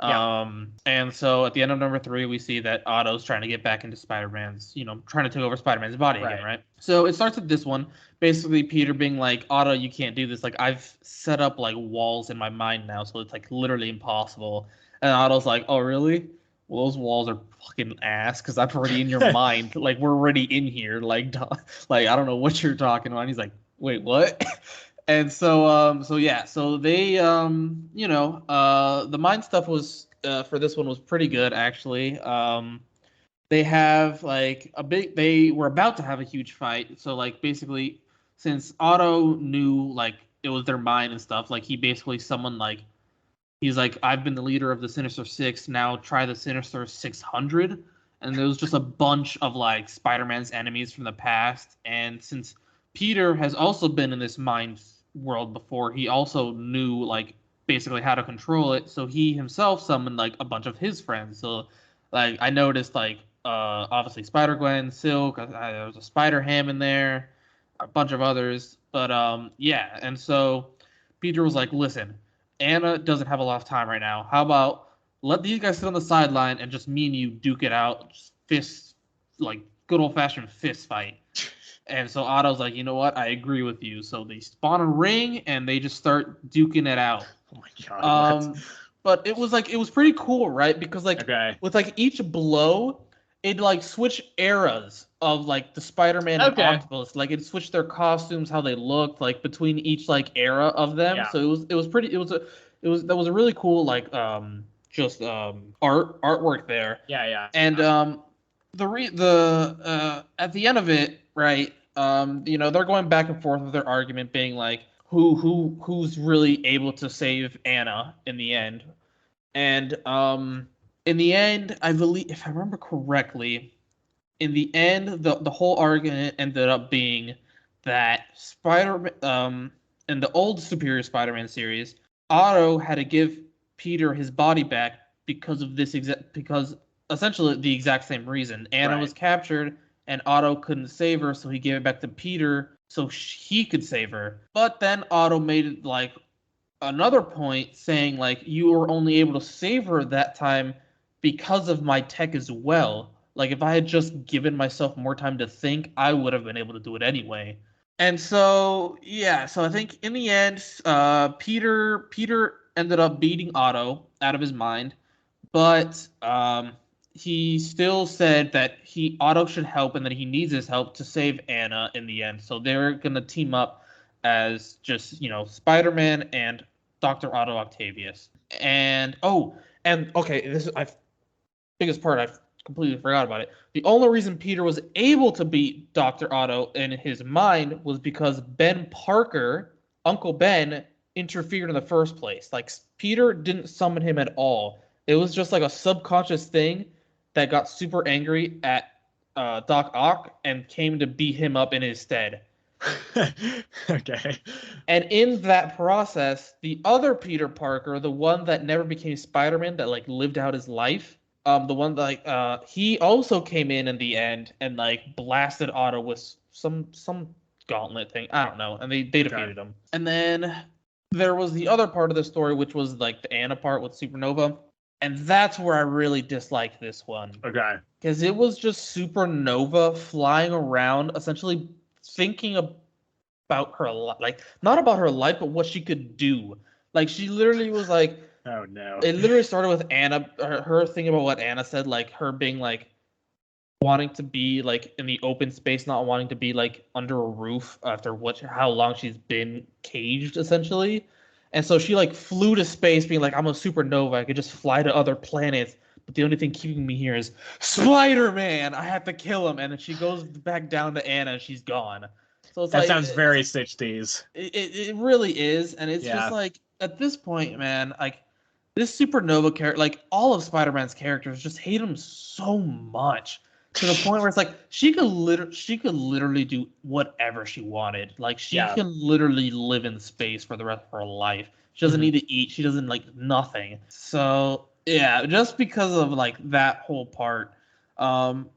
[SPEAKER 1] Yeah.
[SPEAKER 2] And so at the end of number 3, we see that Otto's trying to get back into Spider-Man's, trying to take over Spider-Man's body again, right? So it starts with this one, basically Peter being like, Otto, you can't do this. Like, I've set up like walls in my mind now, so it's like literally impossible. And Otto's like, oh, really? Well, those walls are fucking ass, because I'm already in your mind. Like, we're already in here. Like I don't know what you're talking about. And he's like, wait, what? And so they, the mind stuff was, for this one was pretty good, actually. They have, like, they were about to have a huge fight. So, like, basically, since Otto knew, like, it was their mind and stuff, like, he basically summoned, like, he's like, I've been the leader of the Sinister Six, now try the Sinister 600. And there was just a bunch of, like, Spider-Man's enemies from the past. And since Peter has also been in this mind world before, he also knew, like, basically how to control it. So he himself summoned, like, a bunch of his friends. So, like, I noticed, like, obviously Spider-Gwen, Silk, there was a Spider-Ham in there, a bunch of others. But, yeah. And so Peter was like, listen, Anna doesn't have a lot of time right now. How about let these guys sit on the sideline and just me and you duke it out, just fist, like good old-fashioned fist fight. And so Otto's like, you know what? I agree with you. So they spawn a ring and they just start duking it out.
[SPEAKER 1] Oh my god.
[SPEAKER 2] But it was pretty cool, right? Because like with like each blow, it like switched eras of like the Spider-Man and Octopus. Like it switched their costumes, how they looked, like between each like era of them. Yeah. So it was a really cool like artwork there.
[SPEAKER 1] Yeah.
[SPEAKER 2] And at the end of it, right? They're going back and forth with their argument, being like, who's really able to save Anna in the end. And in the end, I believe, if I remember correctly, in the end, the whole argument ended up being that Spider-Man, in the old Superior Spider-Man series, Otto had to give Peter his body back because of because essentially the exact same reason. Anna was captured, and Otto couldn't save her, so he gave it back to Peter so he could save her. But then Otto made it like another point saying like you were only able to save her that time because of my tech as well. Like if I had just given myself more time to think, I would have been able to do it anyway. And so yeah, so I think in the end, Peter ended up beating Otto out of his mind, but he still said that Otto should help and that he needs his help to save Anna in the end. So they're gonna team up as just Spider-Man and Dr. Otto Octavius. And okay, this is biggest part I completely forgot about it. The only reason Peter was able to beat Dr. Otto in his mind was because Ben Parker, Uncle Ben, interfered in the first place. Like Peter didn't summon him at all. It was just like a subconscious thing that got super angry at Doc Ock and came to beat him up in his stead.
[SPEAKER 1] Okay.
[SPEAKER 2] And in that process, the other Peter Parker, the one that never became Spider-Man, that like lived out his life, the one that he also came in the end and like blasted Otto with some gauntlet thing. I don't know, and they defeated him. And then there was the other part of the story, which was like the Anna part with Supernova. And that's where I really disliked this one.
[SPEAKER 1] Okay.
[SPEAKER 2] Because it was just Supernova flying around, essentially thinking about her life. Like, not about her life, but what she could do. Like, she literally was like...
[SPEAKER 1] Oh, no.
[SPEAKER 2] It literally started with Anna, her thinking about what Anna said, like, her being, like, wanting to be, like, in the open space, not wanting to be, like, under a roof after how long she's been caged, essentially. And so she like flew to space being like, I'm a supernova. I could just fly to other planets. But the only thing keeping me here is Spider-Man. I have to kill him. And then she goes back down to Anna and she's gone. So it's
[SPEAKER 1] that sounds very 60s.
[SPEAKER 2] It really is. And it's just like, at this point, man, like this supernova character, like all of Spider-Man's characters just hate him so much. To the point where it's like she could literally do whatever she wanted. Like she can literally live in space for the rest of her life. She doesn't need to eat. She doesn't like nothing. So yeah, just because of like that whole part.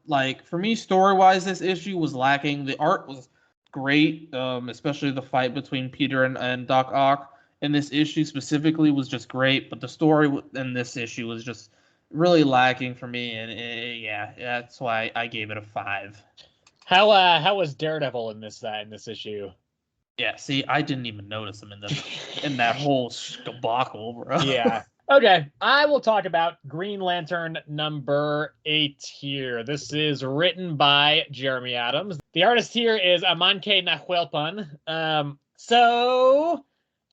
[SPEAKER 2] Like for me, story-wise, this issue was lacking. The art was great, especially the fight between Peter and Doc Ock. And this issue specifically was just great, but the story in this issue was just really lacking for me, and that's why I gave it a 5.
[SPEAKER 1] How was Daredevil in this issue?
[SPEAKER 2] Yeah, see, I didn't even notice him in that whole debacle, bro.
[SPEAKER 1] Yeah. Okay, I will talk about Green Lantern number 8 here. This is written by Jeremy Adams. The artist here is Amanke Nahuelpan.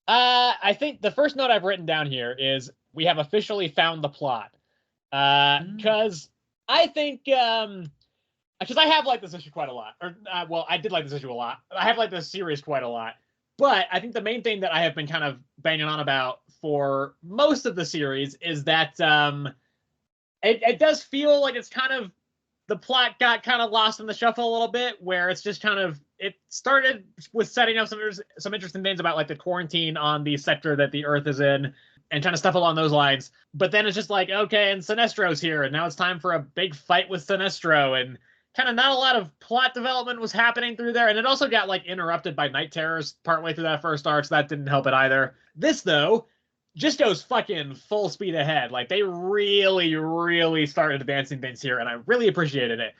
[SPEAKER 1] I think the first note I've written down here is we have officially found the plot. Because I think, because I have liked this issue quite a lot, well, I did like this issue a lot. I have liked this series quite a lot, but I think the main thing that I have been kind of banging on about for most of the series is that it does feel like it's kind of, the plot got kind of lost in the shuffle a little bit, where it's just kind of, it started with setting up some interesting things about like the quarantine on the sector that the Earth is in, and kind of stuff along those lines. But then it's just like, okay, and Sinestro's here, and now it's time for a big fight with Sinestro, and kind of not a lot of plot development was happening through there. And it also got like interrupted by Night Terrors partway through that first arc, so that didn't help it either. This, though, just goes fucking full speed ahead. Like, they really, really started advancing things here, and I really appreciated it.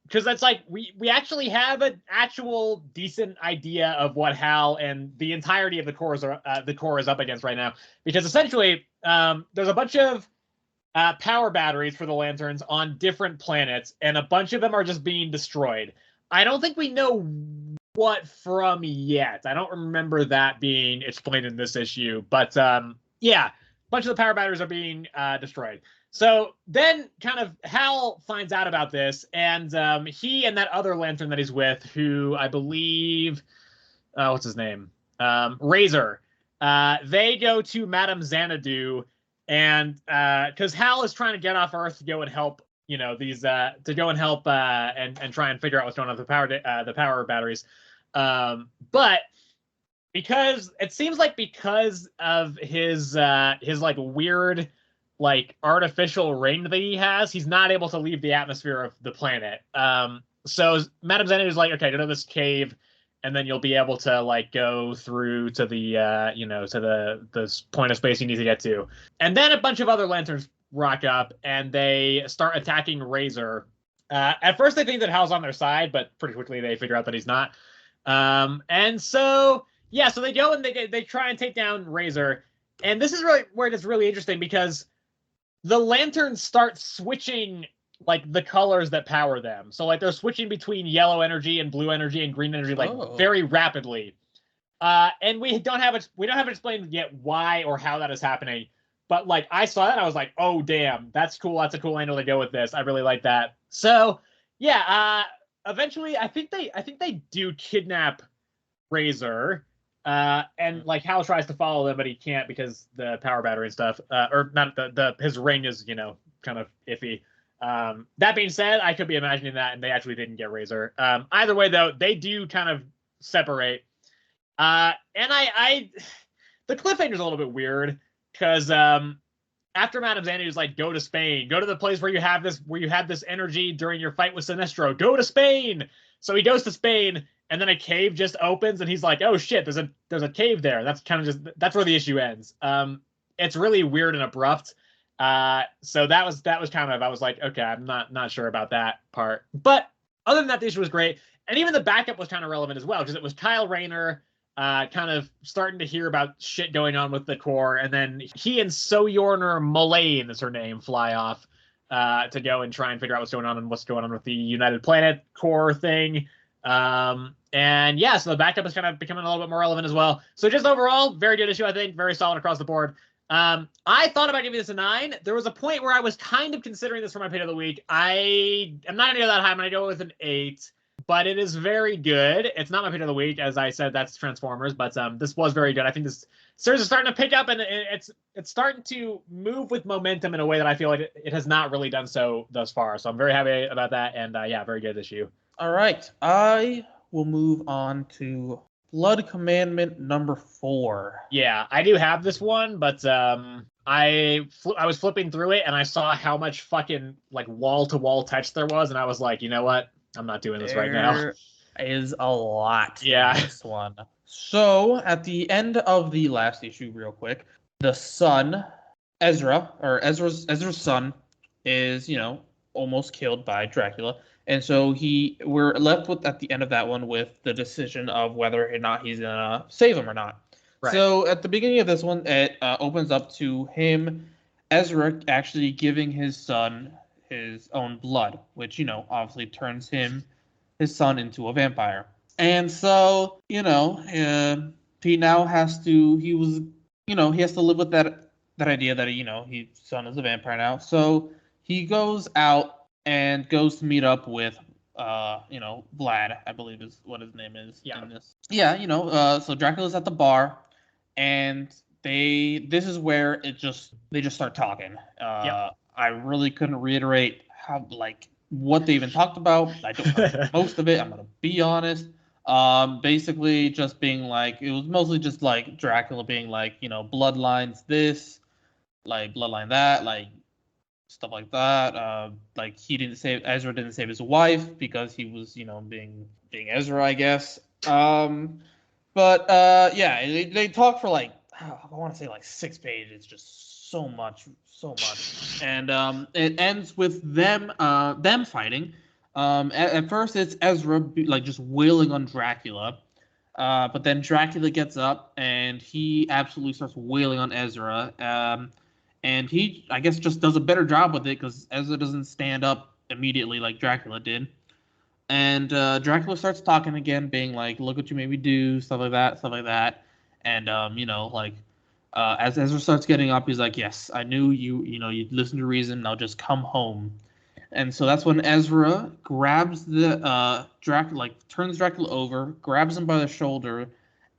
[SPEAKER 1] Because that's like, we actually have an actual decent idea of what Hal and the entirety of the core is up against right now. Because essentially, there's a bunch of power batteries for the Lanterns on different planets, and a bunch of them are just being destroyed. I don't think we know what from yet. I don't remember that being explained in this issue. But yeah, a bunch of the power batteries are being destroyed. So then kind of Hal finds out about this, and he and that other Lantern that he's with, who I believe, what's his name? Razor. They go to Madame Xanadu, and because Hal is trying to get off Earth to go and help, these to go and help and try and figure out what's going on with the power batteries. But because it seems like because of his like weird, like artificial ring that he has, he's not able to leave the atmosphere of the planet. So Madame Xanadu is like, okay, go to this cave, and then you'll be able to like go through to the to the point of space you need to get to. And then a bunch of other lanterns rock up, and they start attacking Razor. At first, they think that Hal's on their side, but pretty quickly they figure out that he's not. And so yeah, so they go and they try and take down Razor, and this is really where it's really interesting because the lanterns start switching like the colors that power them. So like they're switching between yellow energy and blue energy and green energy like very rapidly. And we don't have it explained yet why or how that is happening. But like I saw that, I was like, oh damn, that's cool. That's a cool angle to go with this. I really like that. So yeah, eventually I think they do kidnap Razor. And like Hal tries to follow them, but he can't because the power battery and stuff. Or not his ring is, kind of iffy. That being said, I could be imagining that, and they actually didn't get Razor. Either way, though, they do kind of separate. And the cliffhanger's a little bit weird because after Madame Xanadu's like, go to Spain, go to the place where you had this energy during your fight with Sinestro, go to Spain. So he goes to Spain, and then a cave just opens, and he's like, oh shit, there's a cave there. That's kind of that's where the issue ends. It's really weird and abrupt. So that was kind of, I was like, okay, I'm not sure about that part. But other than that, the issue was great. And even the backup was kind of relevant as well, because it was Kyle Rayner kind of starting to hear about shit going on with the core, and then he and Sojourner Mullane is her name, fly off to go and try and figure out what's going on with the United Planet core thing. And yeah, so the backup is kind of becoming a little bit more relevant as well. So just overall, very good issue, I think, very solid across the board. I thought about giving this a 9. There was a point where I was kind of considering this for my pick of the week. I am not going to go that high. I'm going to go with an 8, but it is very good. It's not my pick of the week. As I said, that's Transformers, but this was very good. I think this series is starting to pick up, and it's starting to move with momentum in a way that I feel like it has not really done so thus far. So I'm very happy about that, and yeah, very good issue.
[SPEAKER 2] All right. I will move on to Blood Commandment number 4.
[SPEAKER 1] Yeah, I do have this one, but I was flipping through it and I saw how much fucking like wall-to-wall text there was, and I was like, you know what? I'm not doing this right now.
[SPEAKER 2] There is a lot
[SPEAKER 1] in
[SPEAKER 2] this one. So at the end of the last issue, real quick, the son, Ezra's son, is almost killed by Dracula. And so we're left with, at the end of that one, with the decision of whether or not he's gonna save him or not. Right. So at the beginning of this one, it opens up to Ezra actually giving his son his own blood, which obviously turns his son into a vampire. And so he now has to he has to live with that idea that his son is a vampire now. So he goes out and goes to meet up with, Vlad, I believe is what his name is.
[SPEAKER 1] Yeah.
[SPEAKER 2] In this. Yeah, so Dracula's at the bar, and this is where they just start talking. Yep. I really couldn't reiterate what they even talked about. I don't know most of it. I'm gonna be honest. Basically just being like, it was mostly just like Dracula being like, bloodlines this, like bloodline that, like stuff like that. Ezra didn't save his wife because he was, being Ezra, I guess. But they talk for I want to say 6 pages, just so much, and it ends with them fighting. At first it's Ezra just wailing on Dracula, but then Dracula gets up and he absolutely starts wailing on Ezra. And he, I guess, just does a better job with it because Ezra doesn't stand up immediately like Dracula did. And Dracula starts talking again, being like, look what you made me do, stuff like that. And, as Ezra starts getting up, he's like, yes, I knew you'd listen to reason, now just come home. And so that's when Ezra grabs the Dracula, turns Dracula over, grabs him by the shoulder,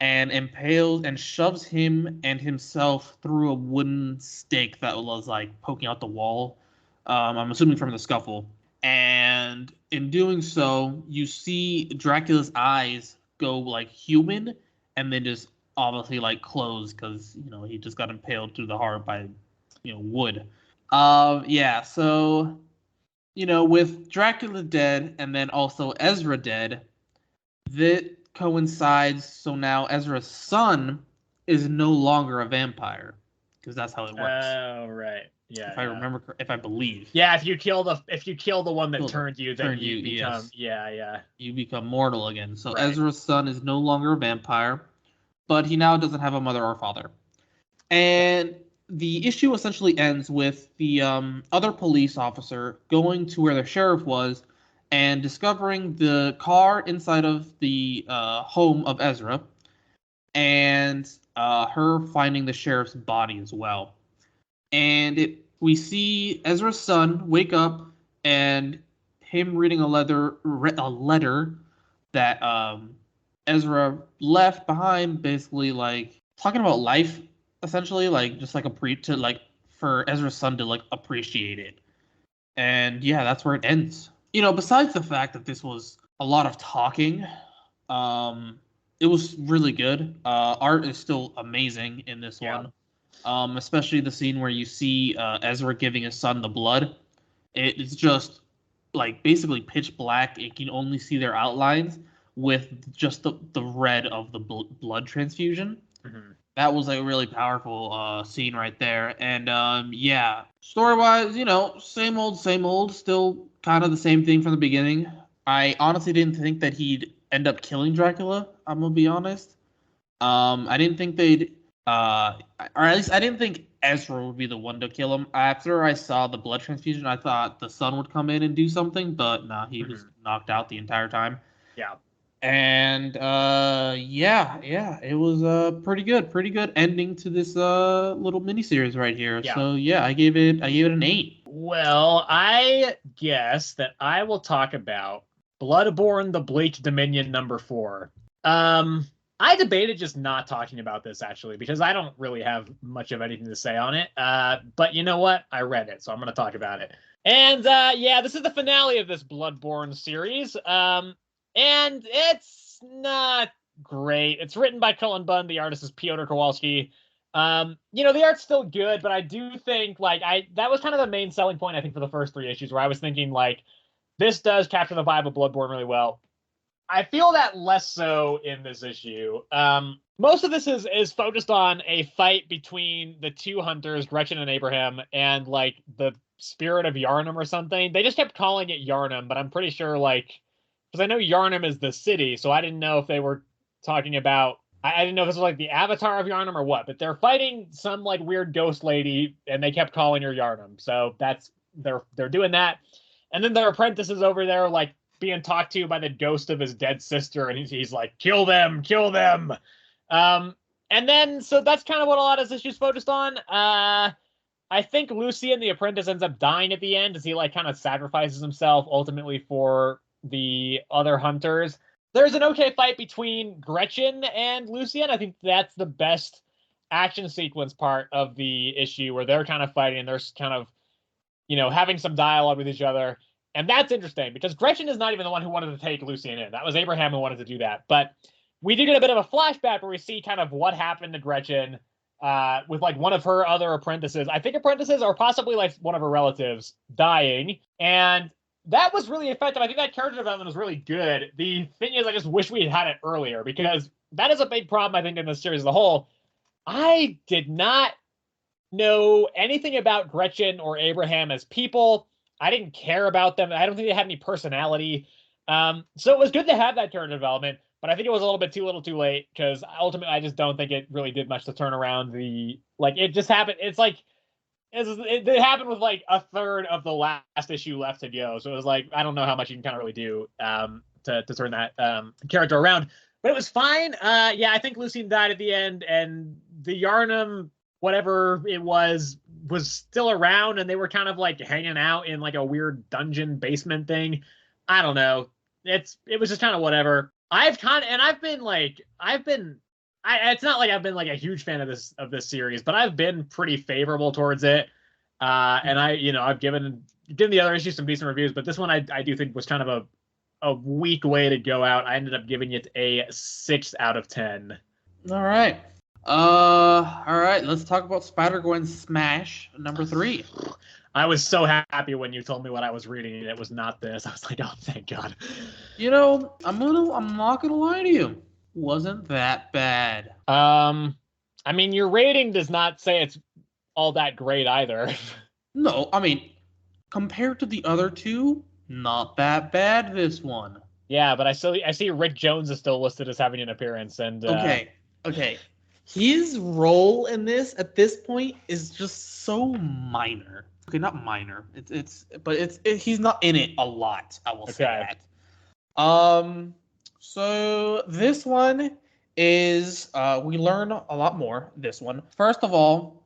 [SPEAKER 2] and impales and shoves him and himself through a wooden stake that was poking out the wall. I'm assuming from the scuffle. And in doing so, you see Dracula's eyes go human, and then just obviously close because he just got impaled through the heart by wood. So with Dracula dead and then also Ezra dead, that coincides. So now Ezra's son is no longer a vampire because that's how it works.
[SPEAKER 1] Oh, right. Yeah,
[SPEAKER 2] if I remember, if I believe.
[SPEAKER 1] Yeah, if you kill the one that turned you, then
[SPEAKER 2] you
[SPEAKER 1] become
[SPEAKER 2] yes. You become mortal again. So
[SPEAKER 1] right.
[SPEAKER 2] Ezra's son is no longer a vampire, but he now doesn't have a mother or father. And the issue essentially ends with the other police officer going to where the sheriff was and discovering the car inside of the home of Ezra, and her finding the sheriff's body as well. And we see Ezra's son wake up and him reading a letter that Ezra left behind, basically like talking about life, essentially, like just like for Ezra's son to like appreciate it. And yeah, that's where it ends. Besides the fact that this was a lot of talking, it was really good. Art is still amazing in this one. Especially the scene where you see Ezra giving his son the blood. It's just like basically pitch black. You can only see their outlines with just the red of the blood transfusion.
[SPEAKER 1] Mm-hmm.
[SPEAKER 2] That was like a really powerful scene right there. And yeah, story-wise, same old, still kind of the same thing from the beginning. I honestly didn't think that he'd end up killing Dracula. I'm gonna be honest. I didn't think they'd or at least I didn't think Ezra would be the one to kill him. After I saw the blood transfusion, I thought the son would come in and do something, but nah, he was knocked out the entire time.
[SPEAKER 1] Yeah.
[SPEAKER 2] And yeah, it was pretty good ending to this little miniseries right here.
[SPEAKER 1] Yeah.
[SPEAKER 2] So yeah, I gave it an 8.
[SPEAKER 1] Well, I guess that I will talk about Bloodborne: The Bleak Dominion #4. I debated just not talking about this actually because I don't really have much of anything to say on it. But you know what? I read it, so I'm going to talk about it. And yeah, this is the finale of this Bloodborne series. And it's not great. It's written by Cullen Bunn. The artist is Piotr Kowalski. The art's still good, but I do think that was kind of the main selling point, I think, for the first 3 issues, where I was thinking this does capture the vibe of Bloodborne really well. I feel that less so in this issue. Most of this is focused on a fight between the 2 hunters, Gretchen and Abraham, and the spirit of Yharnam or something. They just kept calling it Yharnam, but I'm pretty sure because I know Yharnam is the city, so I didn't know if they were talking about. I didn't know if this was the avatar of Yharnam or what, but they're fighting some weird ghost lady, and they kept calling her Yharnam. So they're doing that, and then their apprentice is over there being talked to by the ghost of his dead sister, and he's like, kill them. And then so that's kind of what a lot of this issue's focused on. I think Lucien, the apprentice, ends up dying at the end as he kind of sacrifices himself ultimately for the other hunters. There's an okay fight between Gretchen and Lucien. I think that's the best action sequence part of the issue, where they're kind of fighting and they're kind of, having some dialogue with each other. And that's interesting because Gretchen is not even the one who wanted to take Lucien in. That was Abraham who wanted to do that. But we do get a bit of a flashback where we see kind of what happened to Gretchen with one of her other apprentices. I think apprentices, or possibly one of her relatives, dying. And that was really effective. I think that character development was really good. The thing is, I just wish we had had it earlier, because that is a big problem, I think, in this series as a whole. I did not know anything about Gretchen or Abraham as people. I didn't care about them. I don't think they had any personality. So it was good to have that character development, but I think it was a little bit too little too late, because ultimately I just don't think it really did much to turn around it just happened. It's it happened with a third of the last issue left to go. So it was I don't know how much you can kind of really do to turn that character around. But it was fine. Yeah, I think Lucien died at the end, and the Yharnam, whatever it was still around, and they were kind of hanging out in a weird dungeon basement thing. I don't know. It was just kind of whatever. It's not I've been a huge fan of this series, but I've been pretty favorable towards it. And I've given the other issues some decent reviews, but this one I do think was kind of a weak way to go out. I ended up giving it a 6 out of 10.
[SPEAKER 2] All right. All right, let's talk about Spider-Gwen Smash number 3.
[SPEAKER 1] I was so happy when you told me what I was reading and it was not this. I was like, oh, thank God.
[SPEAKER 2] You know, I'm not gonna lie to you. Wasn't that bad.
[SPEAKER 1] I mean, your rating does not say it's all that great either.
[SPEAKER 2] No, I mean, compared to the other two, not that bad, this one.
[SPEAKER 1] Yeah, but I see Rick Jones is still listed as having an appearance, and
[SPEAKER 2] Okay. His role in this at this point is just so minor. Okay, not minor. He's not in it a lot, I will say
[SPEAKER 1] Okay.
[SPEAKER 2] that. So this one is we learn a lot more this one. First of all,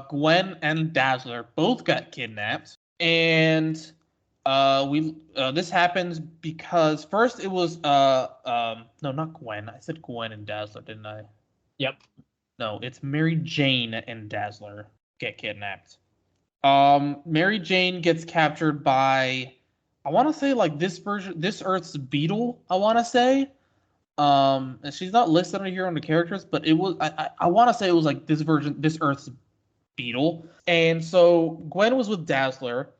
[SPEAKER 2] Gwen and Dazzler both got kidnapped, and this happens because first it was no, not Gwen. I said Gwen and Dazzler, didn't I?
[SPEAKER 1] Yep.
[SPEAKER 2] No, it's Mary Jane and Dazzler get kidnapped. Mary Jane gets captured by, I want to say like this Earth's Beetle. I want to say, and she's not listed on here on the characters, but it was I want to say it was like this Earth's Beetle. And so Gwen was with Dazzler,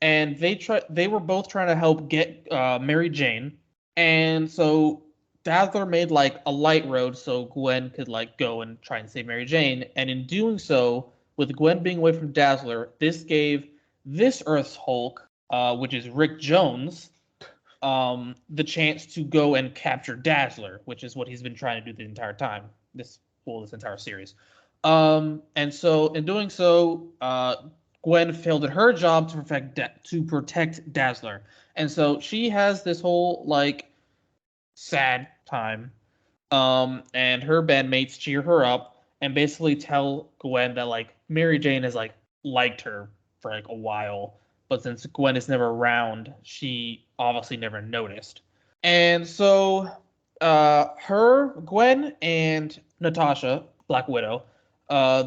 [SPEAKER 2] and they were both trying to help get Mary Jane, and so Dazzler made like a light road so Gwen could like go and try and save Mary Jane, and in doing so, with Gwen being away from Dazzler, this gave this Earth's Hulk, which is Rick Jones, the chance to go and capture Dazzler, which is what he's been trying to do the entire time, this entire series. And so in doing so, Gwen failed at her job to protect Dazzler, and so she has this whole like sad time. And her bandmates cheer her up and basically tell Gwen that like Mary Jane has like liked her for like a while, but since Gwen is never around, she obviously never noticed. And so Gwen and Natasha, Black Widow,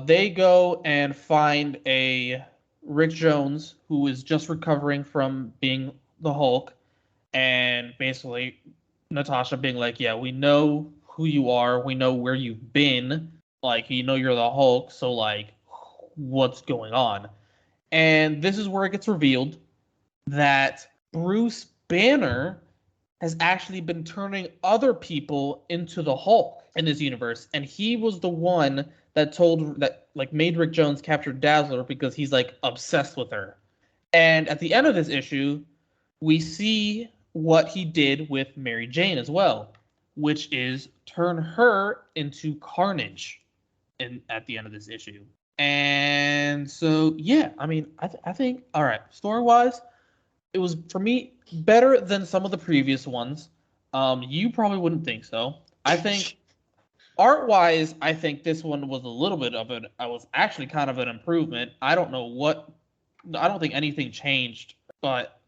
[SPEAKER 2] they go and find a Rick Jones who is just recovering from being the Hulk, and basically Natasha being like, yeah, we know who you are, we know where you've been, like, you know you're the Hulk, so like, what's going on? And this is where it gets revealed that Bruce Banner has actually been turning other people into the Hulk in this universe, and he was the one that made Rick Jones capture Dazzler because he's like obsessed with her. And at the end of this issue, we see what he did with Mary Jane as well, which is turn her into Carnage at the end of this issue. And so, yeah, I mean, I think, all right, story-wise, it was, for me, better than some of the previous ones. You probably wouldn't think so. I think, art-wise, I think this one was a little bit of I was actually kind of an improvement. I don't think anything changed, but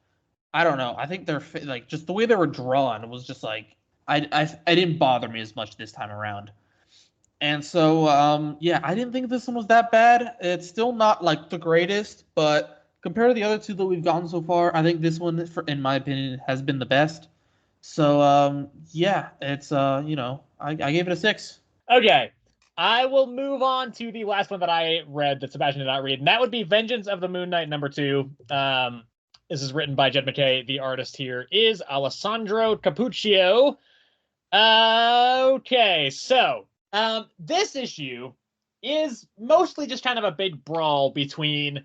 [SPEAKER 2] I don't know. I think they're like just the way they were drawn was just like I didn't bother me as much this time around. And so yeah, I didn't think this one was that bad. It's still not like the greatest, but compared to the other two that we've gotten so far, I think this one, in my opinion, has been the best. So yeah, it's I gave it a 6.
[SPEAKER 1] Okay. I will move on to the last one that I read that Sebastian did not read, and that would be Vengeance of the Moon Knight number 2. This is written by Jed MacKay. The artist here is Alessandro Capuccio. Okay, so this issue is mostly just kind of a big brawl between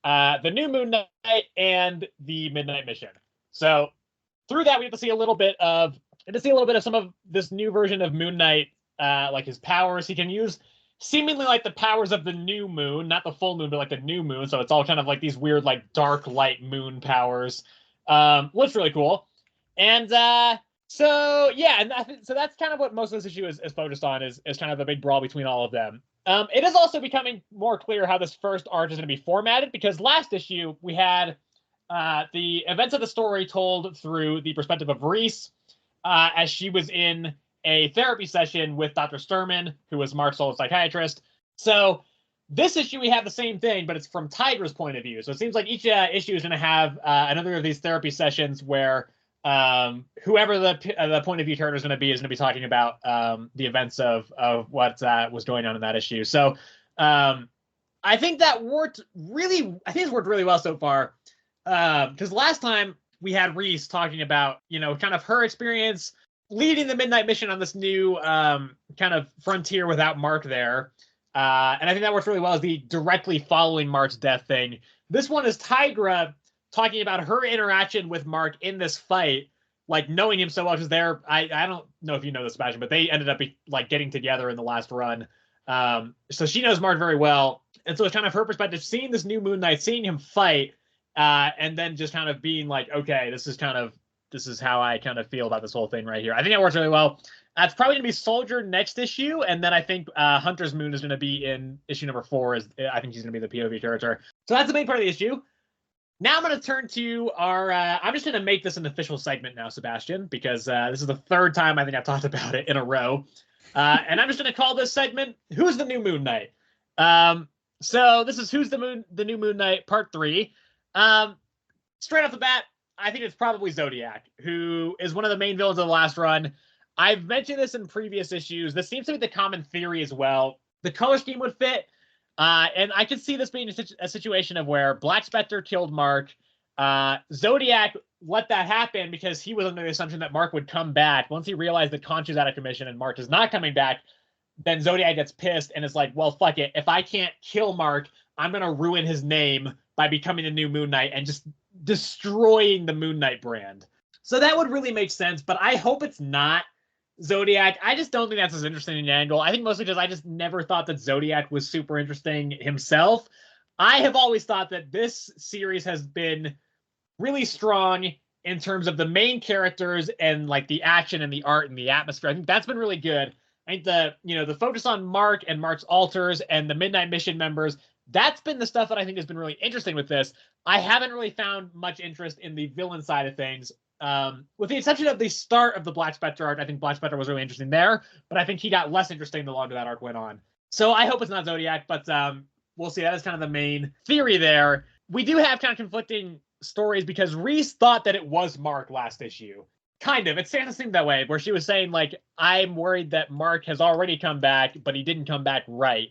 [SPEAKER 1] the new Moon Knight and the Midnight Mission. So through that, we have to see a little bit of some of this new version of Moon Knight, like his powers. He can use seemingly like the powers of the new moon, not the full moon, but like the new moon. So it's all kind of like these weird, like dark light moon powers. Looks really cool. And so yeah, and so that's kind of what most of this issue is focused on, is kind of the big brawl between all of them. It is also becoming more clear how this first arc is going to be formatted, because last issue we had the events of the story told through the perspective of Reese, as she was in a therapy session with Dr. Sturman, who was Mark's old psychiatrist. So this issue, we have the same thing, but it's from Tiger's point of view. So it seems like each issue is going to have another of these therapy sessions where whoever the point of view character is going to be talking about the events of what was going on in that issue. So I think it's worked really well so far. Because last time we had Reese talking about, kind of her experience leading the Midnight Mission on this new kind of frontier without Mark there. And I think that works really well as the directly following Mark's death thing. This one is Tigra talking about her interaction with Mark in this fight, like knowing him so well, because I don't know if you know this, Sebastian, but they ended up getting together in the last run. So she knows Mark very well. And so it's kind of her perspective, seeing this new Moon Knight, seeing him fight, and then just kind of being like, okay, this is how I kind of feel about this whole thing right here. I think that works really well. It's probably going to be Soldier next issue, and then I think Hunter's Moon is going to be in issue number 4. I think he's going to be the POV character. So that's the main part of the issue. Now I'm going to turn to our... I'm just going to make this an official segment now, Sebastian, because this is the third time I think I've talked about it in a row. And I'm just going to call this segment, Who's the New Moon Knight? So this is Who's the New Moon Knight, Part 3. Straight off the bat, I think it's probably Zodiac, who is one of the main villains of the last run. I've mentioned this in previous issues. This seems to be the common theory as well. The color scheme would fit, and I could see this being a situation of where Black Spectre killed Mark. Zodiac let that happen because he was under the assumption that Mark would come back. Once he realized that Conchu's out of commission and Mark is not coming back, then Zodiac gets pissed and is like, well, fuck it. If I can't kill Mark, I'm going to ruin his name by becoming the new Moon Knight and just destroying the Moon Knight brand. So that would really make sense, but I hope it's not Zodiac. I just don't think that's as interesting an angle. I think mostly because I just never thought that Zodiac was super interesting himself. I have always thought that this series has been really strong in terms of the main characters and like the action and the art and the atmosphere. I think that's been really good. I think the focus on Mark and Mark's alters and the Midnight Mission members, that's been the stuff that I think has been really interesting with this. I haven't really found much interest in the villain side of things. With the exception of the start of the Black Spectre arc, I think Black Spectre was really interesting there, but I think he got less interesting the longer that arc went on. So I hope it's not Zodiac, but we'll see. That is kind of the main theory there. We do have kind of conflicting stories because Reese thought that it was Mark last issue. Kind of. It seemed that way, where she was saying, like, I'm worried that Mark has already come back, but he didn't come back right.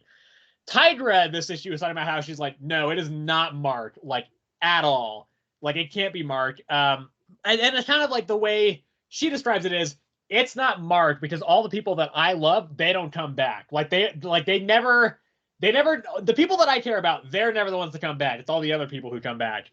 [SPEAKER 1] Tigra, this issue, was talking about how she's like, no, it is not Mark, like, at all. Like, it can't be Mark. And it's kind of like the way she describes it is, it's not Mark because all the people that I love, they don't come back. They never, the people that I care about, they're never the ones to come back. It's all the other people who come back.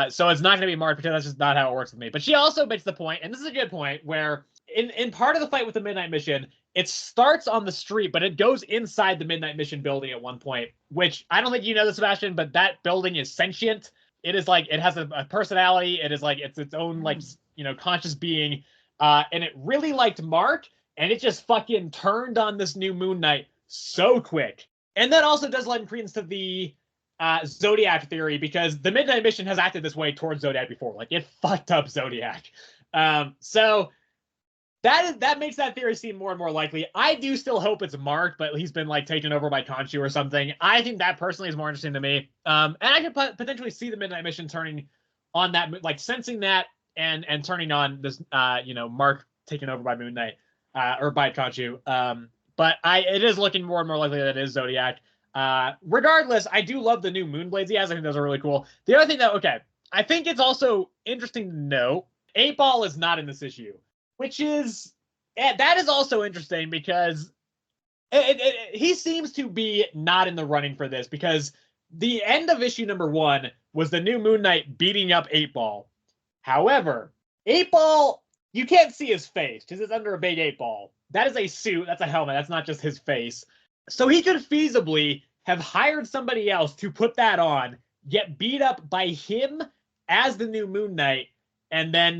[SPEAKER 1] So it's not going to be Mark because that's just not how it works with me. But she also makes the point, and this is a good point, where in part of the fight with the Midnight Mission, it starts on the street, but it goes inside the Midnight Mission building at one point, which I don't think you know this, Sebastian, but that building is sentient. It is like, it has a personality. It is like, it's its own, like, conscious being. And it really liked Mark, and it just fucking turned on this new Moon Knight so quick. And that also does lend credence to the Zodiac theory, because the Midnight Mission has acted this way towards Zodiac before. Like, it fucked up Zodiac. So that makes that theory seem more and more likely. I do still hope it's Mark, but he's been like taken over by Conchu or something. I think that personally is more interesting to me. And I could potentially see the Midnight Mission turning on that, like sensing that and turning on this, Mark taken over by Moon Knight or by Conchu. But it is looking more and more likely that it is Zodiac. Regardless, I do love the new Moonblades he has. I think those are really cool. The other thing that, I think it's also interesting to know, 8-Ball is not in this issue, which is, that is also interesting because he seems to be not in the running for this, because the end of issue number 1 was the new Moon Knight beating up 8-Ball. However, 8-Ball, you can't see his face because it's under a big 8-Ball. That is a suit. That's a helmet. That's not just his face. So he could feasibly have hired somebody else to put that on, get beat up by him as the new Moon Knight, and then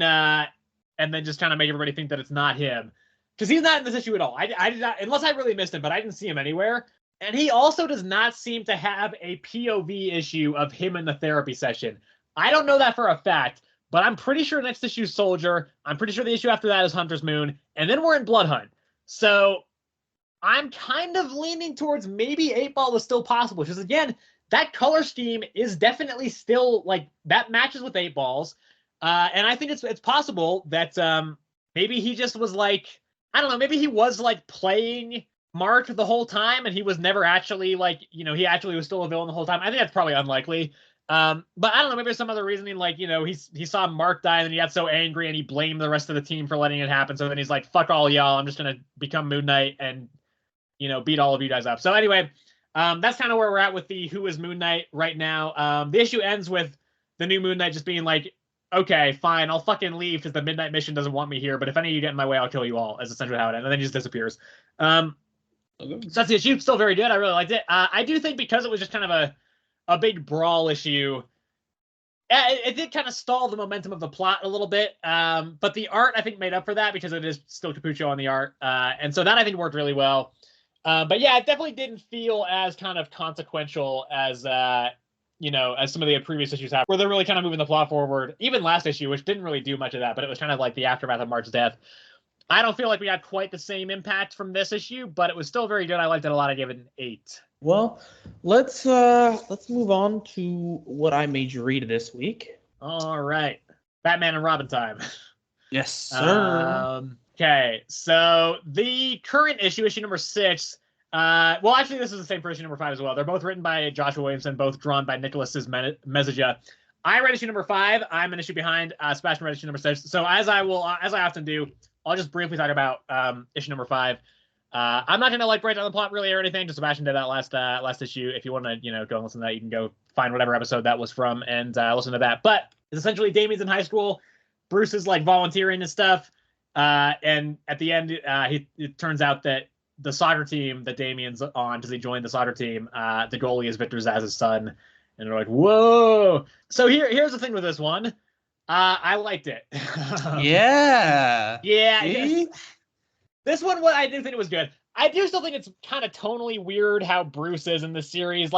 [SPEAKER 1] just kind of make everybody think that it's not him. Because he's not in this issue at all. I did not, unless I really missed him, but I didn't see him anywhere. And he also does not seem to have a POV issue of him in the therapy session. I don't know that for a fact, but I'm pretty sure next issue is Soldier. I'm pretty sure the issue after that is Hunter's Moon. And then we're in Blood Hunt. So I'm kind of leaning towards maybe 8-Ball is still possible. Because again, that color scheme is definitely still, like, that matches with 8-Ball's. And I think it's possible that maybe he just was like, I don't know, maybe he was like playing Mark the whole time and he was never actually like, he actually was still a villain the whole time. I think that's probably unlikely. But I don't know, maybe there's some other reasoning, like, he saw Mark die and then he got so angry and he blamed the rest of the team for letting it happen. So then he's like, fuck all y'all, I'm just gonna become Moon Knight and, beat all of you guys up. So anyway, that's kind of where we're at with the Who is Moon Knight right now. The issue ends with the new Moon Knight just being like, okay, fine, I'll fucking leave because the Midnight Mission doesn't want me here, but if any of you get in my way, I'll kill you all, is essentially how it ends. And then he just disappears. So that's the issue. Still very good. I really liked it. I do think because it was just kind of a big brawl issue, it did kind of stall the momentum of the plot a little bit. But the art, I think, made up for that because it is still Capucho on the art. And so that, I think, worked really well. But yeah, it definitely didn't feel as kind of consequential as as some of the previous issues have, where they're really kind of moving the plot forward. Even last issue, which didn't really do much of that, but it was kind of like the aftermath of Mark's death. I don't feel like we got quite the same impact from this issue, but it was still very good. I liked it a lot. I gave it an 8.
[SPEAKER 3] Well, let's move on to what I made you read this week.
[SPEAKER 1] All right, Batman and Robin time.
[SPEAKER 3] Yes, sir.
[SPEAKER 1] Okay, so the current issue number 6. Well, actually, this is the same for issue number 5 as well. They're both written by Joshua Williamson, both drawn by Nicholas Mezaja. I read issue number 5. I'm an issue behind. Sebastian read issue number 6. So as I often do, I'll just briefly talk about issue number 5. I'm not gonna break down the plot really or anything. Just Sebastian did that last issue. If you want to go and listen to that, you can go find whatever episode that was from and listen to that. But it's essentially Damian's in high school. Bruce is volunteering and stuff. And at the end, it turns out that the soccer team that Damian's on, because he joined the soccer team, the goalie is Victor Zaz's son. And they're like, whoa. So here's the thing with this one. I liked it.
[SPEAKER 3] Yeah.
[SPEAKER 1] Yeah. This one, what I do think it was good. I do still think it's kind of tonally weird how Bruce is in this series.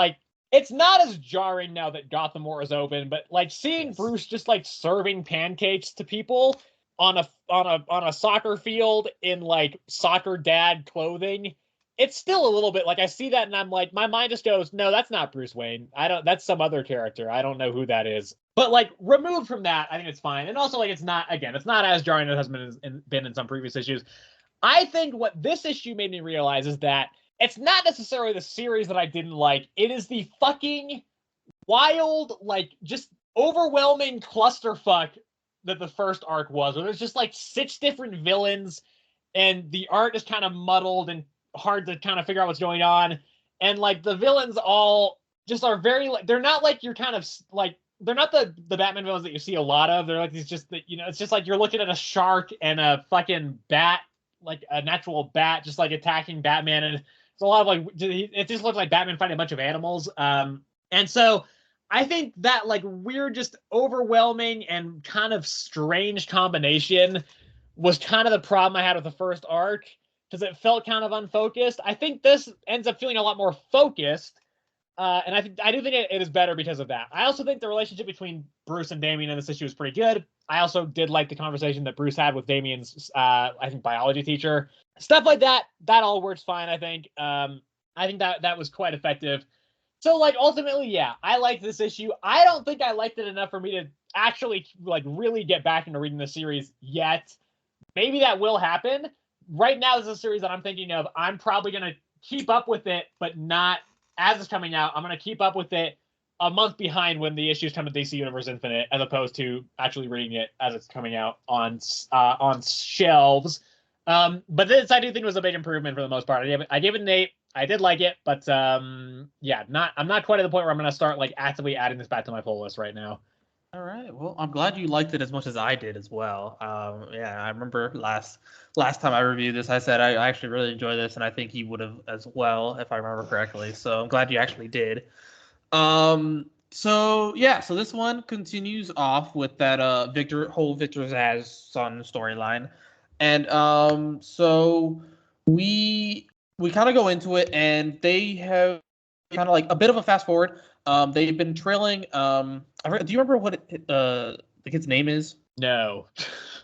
[SPEAKER 1] It's not as jarring now that Gotham War is open, but seeing Bruce just serving pancakes to people on a soccer field in soccer dad clothing, it's still a little bit I see that and I'm my mind just goes, no, that's not Bruce Wayne. That's some other character. I don't know who that is. But removed from that, I think it's fine. And also it's not as jarring as it has been in some previous issues. I think what this issue made me realize is that it's not necessarily the series that I didn't like. It is the fucking wild, just overwhelming clusterfuck that the first arc was, where there's just 6 different villains and the art is kind of muddled and hard to kind of figure out what's going on. And the villains all just are very they're not you're kind of they're not the Batman villains that you see a lot of. They're these just it's just you're looking at a shark and a fucking bat, a natural bat, just attacking Batman, and it's a lot of it just looks like Batman fighting a bunch of animals. And so I think that weird, just overwhelming and kind of strange combination was kind of the problem I had with the first arc, because it felt kind of unfocused. I think this ends up feeling a lot more focused. And I do think it is better because of that. I also think the relationship between Bruce and Damian in this issue is pretty good. I also did like the conversation that Bruce had with Damian's, I think, biology teacher. Stuff like that all works fine, I think. I think that was quite effective. So, ultimately, yeah, I liked this issue. I don't think I liked it enough for me to actually, really get back into reading the series yet. Maybe that will happen. Right now, this is a series that I'm thinking of. I'm probably going to keep up with it, but not as it's coming out. I'm going to keep up with it a month behind when the issues come to DC Universe Infinite, as opposed to actually reading it as it's coming out on shelves. But this, I do think, was a big improvement for the most part. I gave it an 8. I did like it, but yeah, I'm not quite at the point where I'm going to start actively adding this back to my pull list right now.
[SPEAKER 3] All right. Well, I'm glad you liked it as much as I did as well. Yeah, I remember last time I reviewed this, I said I actually really enjoyed this, and I think you would have as well, if I remember correctly. So I'm glad you actually did. So this one continues off with that Victor Zsasz son storyline, and so we kind of go into it, and they have kind of a bit of a fast forward. They've been trailing. Do you remember what the kid's name is?
[SPEAKER 1] No.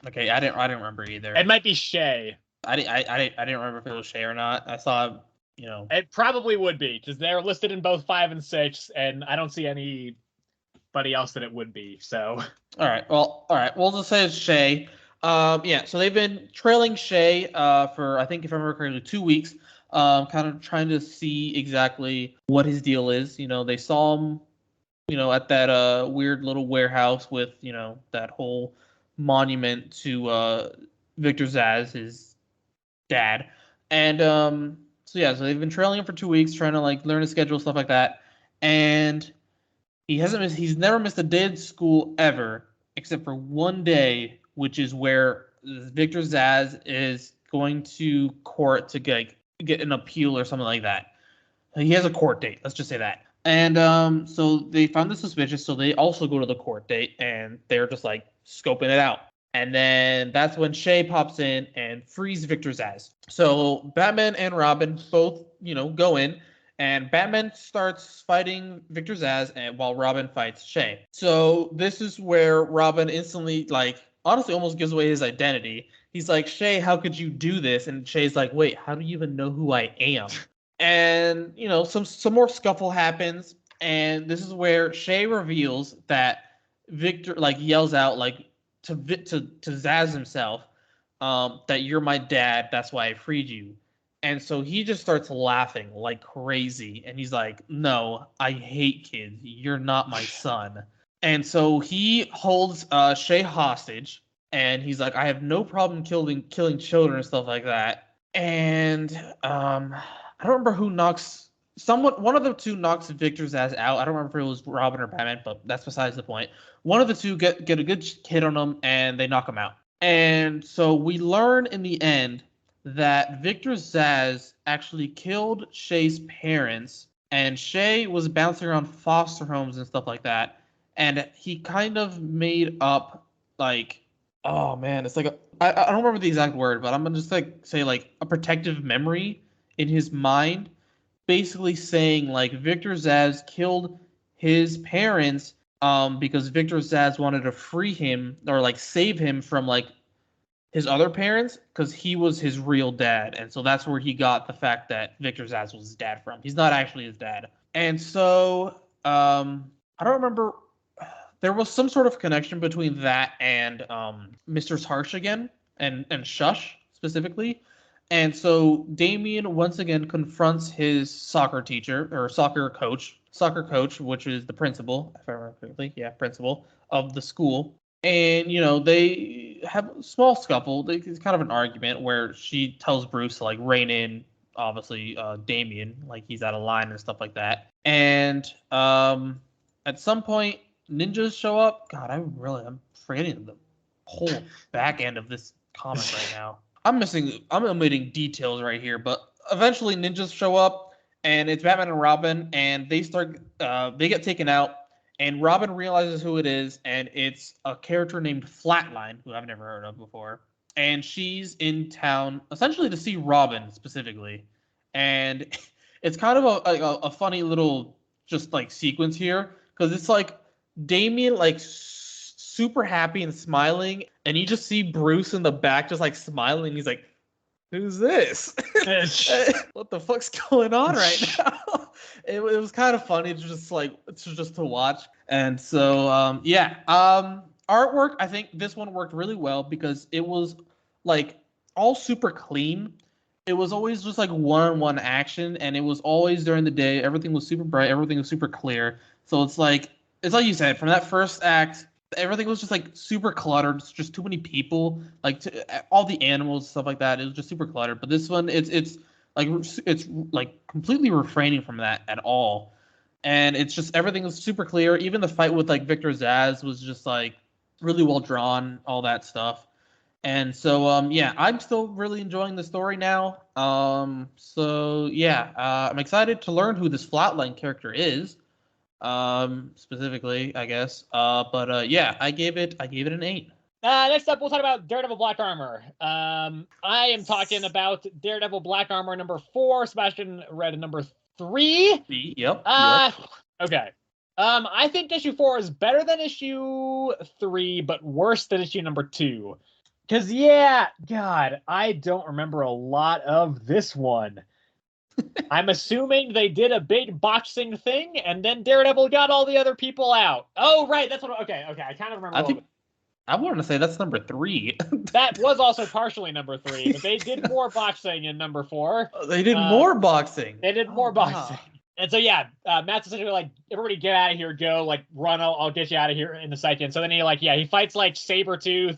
[SPEAKER 3] Okay, I didn't remember either.
[SPEAKER 1] It might be Shay.
[SPEAKER 3] I didn't remember if it was Shay or not. I saw,
[SPEAKER 1] It probably would be, because they're listed in both 5 and 6, and I don't see any anybody else that it would be. So
[SPEAKER 3] All right. We'll just say it's Shay. Yeah. So they've been trailing Shay for, I think, if I remember correctly, 2 weeks. Kind of trying to see exactly what his deal is. They saw him, at that weird little warehouse with, that whole monument to Victor Zsasz, his dad. And so they've been trailing him for 2 weeks, trying to like learn his schedule, stuff like that. And he's never missed a day at school ever, except for one day, which is where Victor Zsasz is going to court to get an appeal or something like that. He has a court date, let's just say that. And so they found this suspicious, so they also go to the court date, and they're just like scoping it out. And then that's when Shay pops in and frees Victor Zsasz. So Batman and Robin both, go in, and Batman starts fighting Victor Zsasz, and while Robin fights Shay. So this is where Robin instantly, like, honestly almost gives away his identity. He's like, Shay, how could you do this? And Shay's like, wait, how do you even know who I am? And, some more scuffle happens, and this is where Shay reveals that Victor, like, yells out, like, to Zsasz himself, that you're my dad, that's why I freed you. And so he just starts laughing like crazy, and he's like, no, I hate kids, you're not my son. And so he holds Shay hostage, and he's like, I have no problem killing children and stuff like that. And I don't remember who knocks one of the two knocks Victor Zsasz out. I don't remember if it was Robin or Batman, but that's besides the point. One of the two get a good hit on him, and they knock him out. And so we learn in the end that Victor Zsasz actually killed Shay's parents, and Shay was bouncing around foster homes and stuff like that. And he kind of made up, like, oh man, it's like I don't remember the exact word, but I'm gonna just like say like a protective memory in his mind, basically saying like Victor Zsasz killed his parents because Victor Zsasz wanted to free him or like save him from like his other parents, because he was his real dad. And so that's where he got the fact that Victor Zsasz was his dad from. He's not actually his dad. And so I don't remember, there was some sort of connection between that and Mr. Harsh again, and Shush specifically. And so Damien once again confronts his soccer coach, which is the principal, if I remember correctly. Yeah, principal of the school. And, they have a small scuffle. It's kind of an argument where she tells Bruce to, like, rein in, obviously, Damien, like he's out of line and stuff like that. And at some point, ninjas show up. God, I'm forgetting the whole back end of this comic right now. I'm omitting details right here, but eventually ninjas show up, and it's Batman and Robin, and they get taken out, and Robin realizes who it is, and it's a character named Flatline, who I've never heard of before, and she's in town essentially to see Robin specifically, and it's kind of a funny little just like sequence here, because it's like Damien like super happy and smiling, and you just see Bruce in the back just like smiling. He's like, who's this? What the fuck's going on right now? It was kind of funny to watch. And so artwork, I think this one worked really well because it was like all super clean. It was always just like one-on-one action, and it was always during the day. Everything was super bright, everything was super clear. So it's like you said, from that first act, everything was just like super cluttered. It's just too many people, like all the animals, stuff like that. It was just super cluttered. But this one, it's like completely refraining from that at all, and it's just everything was super clear. Even the fight with like Victor Zsasz was just like really well drawn, all that stuff. And so I'm still really enjoying the story now. I'm excited to learn who this Flatline character is. Specifically, I guess. I gave it an 8.
[SPEAKER 1] Next up, we'll talk about Daredevil Black Armor. I am talking about Daredevil Black Armor number 4, Sebastian read number 3.
[SPEAKER 2] Yep.
[SPEAKER 1] Okay. I think issue 4 is better than issue 3, but worse than issue number 2. Because, God, I don't remember a lot of this one. I'm assuming they did a big boxing thing, and then Daredevil got all the other people out. Oh, right, that's what. Okay, I kind of remember.
[SPEAKER 3] I want to say that's number 3.
[SPEAKER 1] That was also partially number 3, but they did more boxing in number 4.
[SPEAKER 3] They did more boxing.
[SPEAKER 1] They did more boxing.
[SPEAKER 3] Wow.
[SPEAKER 1] And so, yeah, Matt's essentially like, everybody get out of here, go, like, run, I'll get you out of here in a second. So then he fights, like, Sabretooth,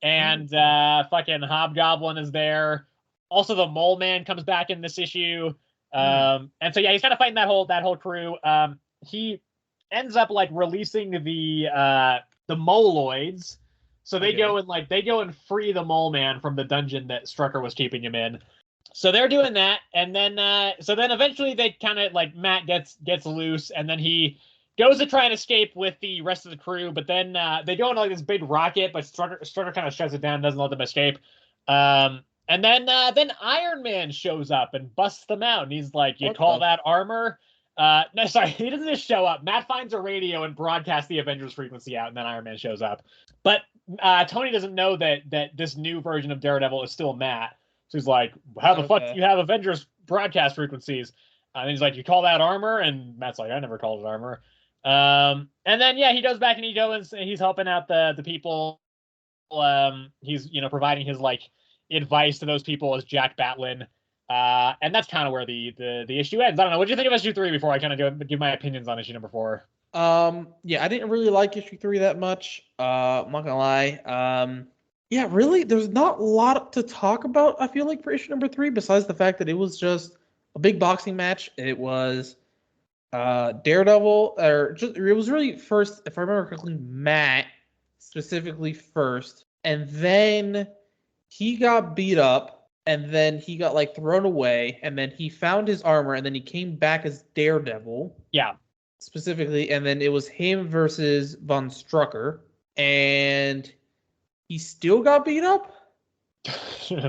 [SPEAKER 1] and fucking Hobgoblin is there. Also, the Mole Man comes back in this issue. And so, yeah, he's kind of fighting that whole crew. He ends up, like, releasing the Moloids. So they go and free the Mole Man from the dungeon that Strucker was keeping him in. So they're doing that, and then eventually they kind of, like, Matt gets loose, and then he goes to try and escape with the rest of the crew, but then they go into, like, this big rocket, but Strucker kind of shuts it down, doesn't let them escape. And then Iron Man shows up and busts them out, and he's like, "You call that armor?" No, sorry, he doesn't just show up. Matt finds a radio and broadcasts the Avengers frequency out, and then Iron Man shows up. But Tony doesn't know that this new version of Daredevil is still Matt. So he's like, "How the fuck do you have Avengers broadcast frequencies?" And he's like, "You call that armor?" And Matt's like, "I never called it armor." And then, yeah, he goes back and he's helping out the people. He's, providing his, like, advice to those people as Jack Batlin. And that's kind of where the issue ends. I don't know. What do you think of issue 3 before I kind of give my opinions on issue number 4?
[SPEAKER 3] Yeah, I didn't really like issue 3 that much. I'm not gonna lie. Yeah, really, there's not a lot to talk about, I feel like, for issue number 3, besides the fact that it was just a big boxing match. It was Daredevil, it was really first, if I remember correctly, Matt specifically first, and then he got beat up, and then he got, like, thrown away, and then he found his armor, and then he came back as Daredevil.
[SPEAKER 1] Yeah.
[SPEAKER 3] Specifically, and then it was him versus Von Strucker, and he still got beat up?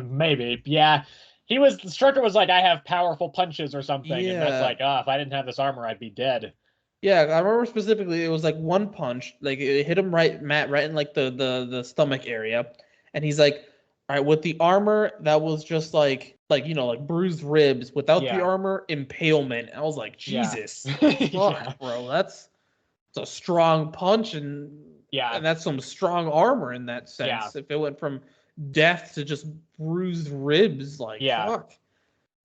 [SPEAKER 1] Maybe. Yeah. Strucker was like, "I have powerful punches," or something. Yeah. And that's like, "Oh, if I didn't have this armor, I'd be dead."
[SPEAKER 3] Yeah, I remember specifically it was like one punch, like it hit him Matt right in, like, the stomach area. And he's like, "All right, with the armor, that was just like bruised ribs. Without the armor, impalement." I was like, Jesus. Fuck, bro. That's a strong punch, and that's some strong armor in that sense. Yeah. If it went from death to just bruised ribs, like, fuck.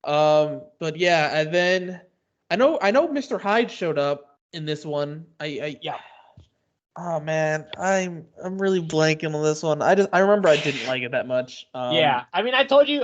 [SPEAKER 3] But yeah, and then I know Mr. Hyde showed up in this one. Oh man, I'm really blanking on this one. I remember I didn't like it that much.
[SPEAKER 1] Yeah, I mean, I told you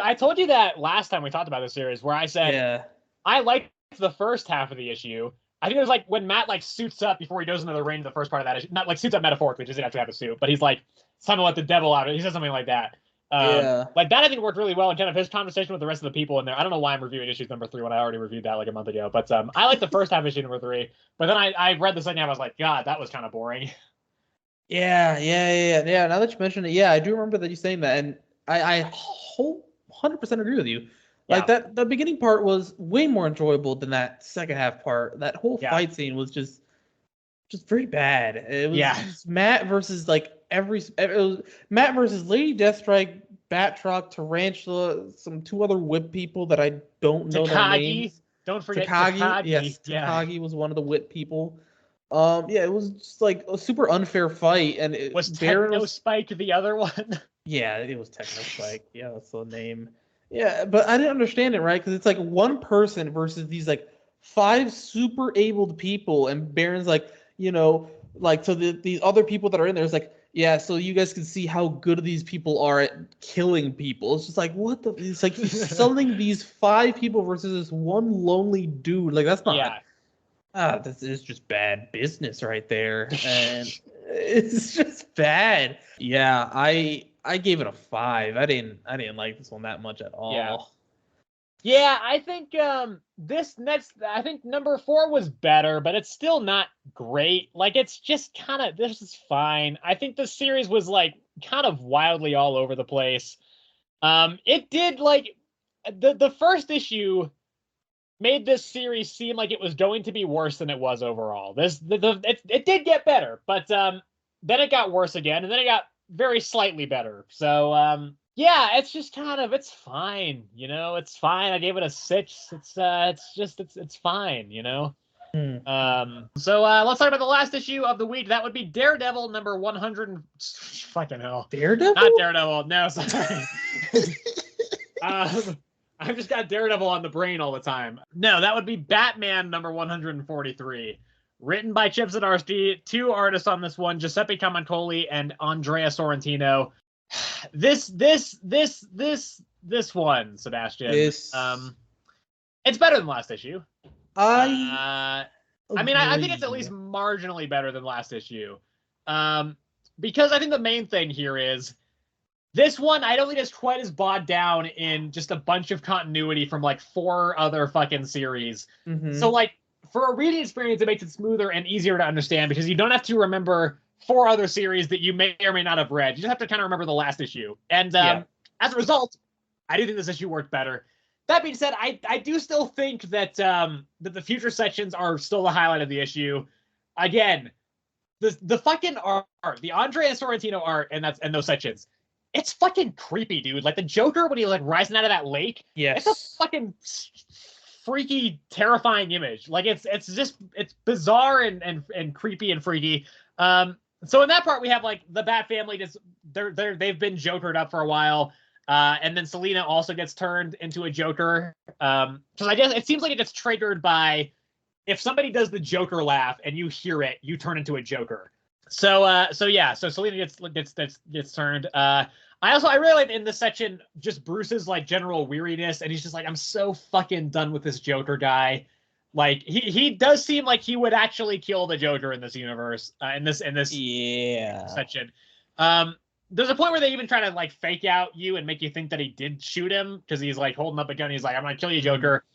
[SPEAKER 1] that last time we talked about this series, where I said I liked the first half of the issue. I think it was like when Matt, like, suits up before he goes into the ring, the first part of that issue. Not like suits up metaphorically, just doesn't have to have a suit, but he's like, "It's time to let the devil out." He says something like that. Like that, I think worked really well, and kind of his conversation with the rest of the people in there. I don't know why I'm reviewing issues number 3 when I already reviewed that like a month ago, but I like the first half of issue number 3, but then I read the second half, I was like, God, that was kind of boring.
[SPEAKER 3] Yeah. Now that you mention it, I do remember that you saying that, and I 100% agree with you. Like that, the beginning part was way more enjoyable than that second half part. That whole fight scene was just very bad. It was just Matt versus, like, it was Matt versus Lady Deathstrike, Batroc, Tarantula, some 2 other whip people that I don't know their names.
[SPEAKER 1] Don't forget Takagi.
[SPEAKER 3] Yes, Takagi was one of the whip people. It was just like a super unfair fight, and
[SPEAKER 1] was Techno Spike the other one?
[SPEAKER 3] Yeah, it was Techno Spike. Yeah, that's the name. Yeah, but I didn't understand it, right? Because it's like one person versus these, like, 5 super abled people, and Baron's like, so the other people that are in there is like, yeah, so you guys can see how good these people are at killing people. It's just like, what the? It's like he's selling these 5 people versus this one lonely dude. Like, that's not. Yeah. This is just bad business right there, and it's just bad. Yeah, I gave it a 5. I didn't like this one that much at all.
[SPEAKER 1] Yeah, I think I think number 4 was better, but it's still not great. Like, it's just kind of, this is fine. I think the series was, like, kind of wildly all over the place. It did, like, the first issue made this series seem like it was going to be worse than it was overall. It did get better, but then it got worse again, and then it got very slightly better. So Yeah, it's just kind of it's fine, you know. It's fine. I gave it a 6. It's fine, you know. So let's talk about the last issue of the week. That would be Daredevil number 100. Fucking hell,
[SPEAKER 3] Daredevil?
[SPEAKER 1] Not Daredevil. No, sorry. I've just got Daredevil on the brain all the time. No, that would be Batman number 143. Written by Chip Zdarsky, 2 artists on this one, Giuseppe Camuncoli and Andrea Sorrentino. This one, Sebastian.
[SPEAKER 3] It's
[SPEAKER 1] better than last issue.
[SPEAKER 3] I
[SPEAKER 1] think it's at least marginally better than last issue. Because I think the main thing here is this one, I don't think it's quite as bogged down in just a bunch of continuity from like 4 other fucking series. So like for a reading experience, it makes it smoother and easier to understand because you don't have to remember 4 other series that you may or may not have read. You just have to kind of remember the last issue. And as a result, I do think this issue worked better. That being said, I do still think that that the future sections are still the highlight of the issue. Again, the fucking art, the Andrea Sorrentino art, and those sections, it's fucking creepy, dude. Like the Joker when he like rising out of that lake.
[SPEAKER 3] Yes.
[SPEAKER 1] It's a fucking freaky, terrifying image. Like it's bizarre and creepy and freaky. So in that part we have like the Bat family just they've been Jokered up for a while. And then Selina also gets turned into a Joker. Because I guess it seems like it gets triggered by if somebody does the Joker laugh and you hear it, you turn into a Joker. So Selina gets turned. I really like in this section just Bruce's like general weariness, and he's just like, I'm so fucking done with this Joker guy. Like he does seem like he would actually kill the Joker in this universe, in this section. There's a point where they even try to like fake out you and make you think that he did shoot him because he's like holding up a gun. He's like, I'm gonna kill you, Joker.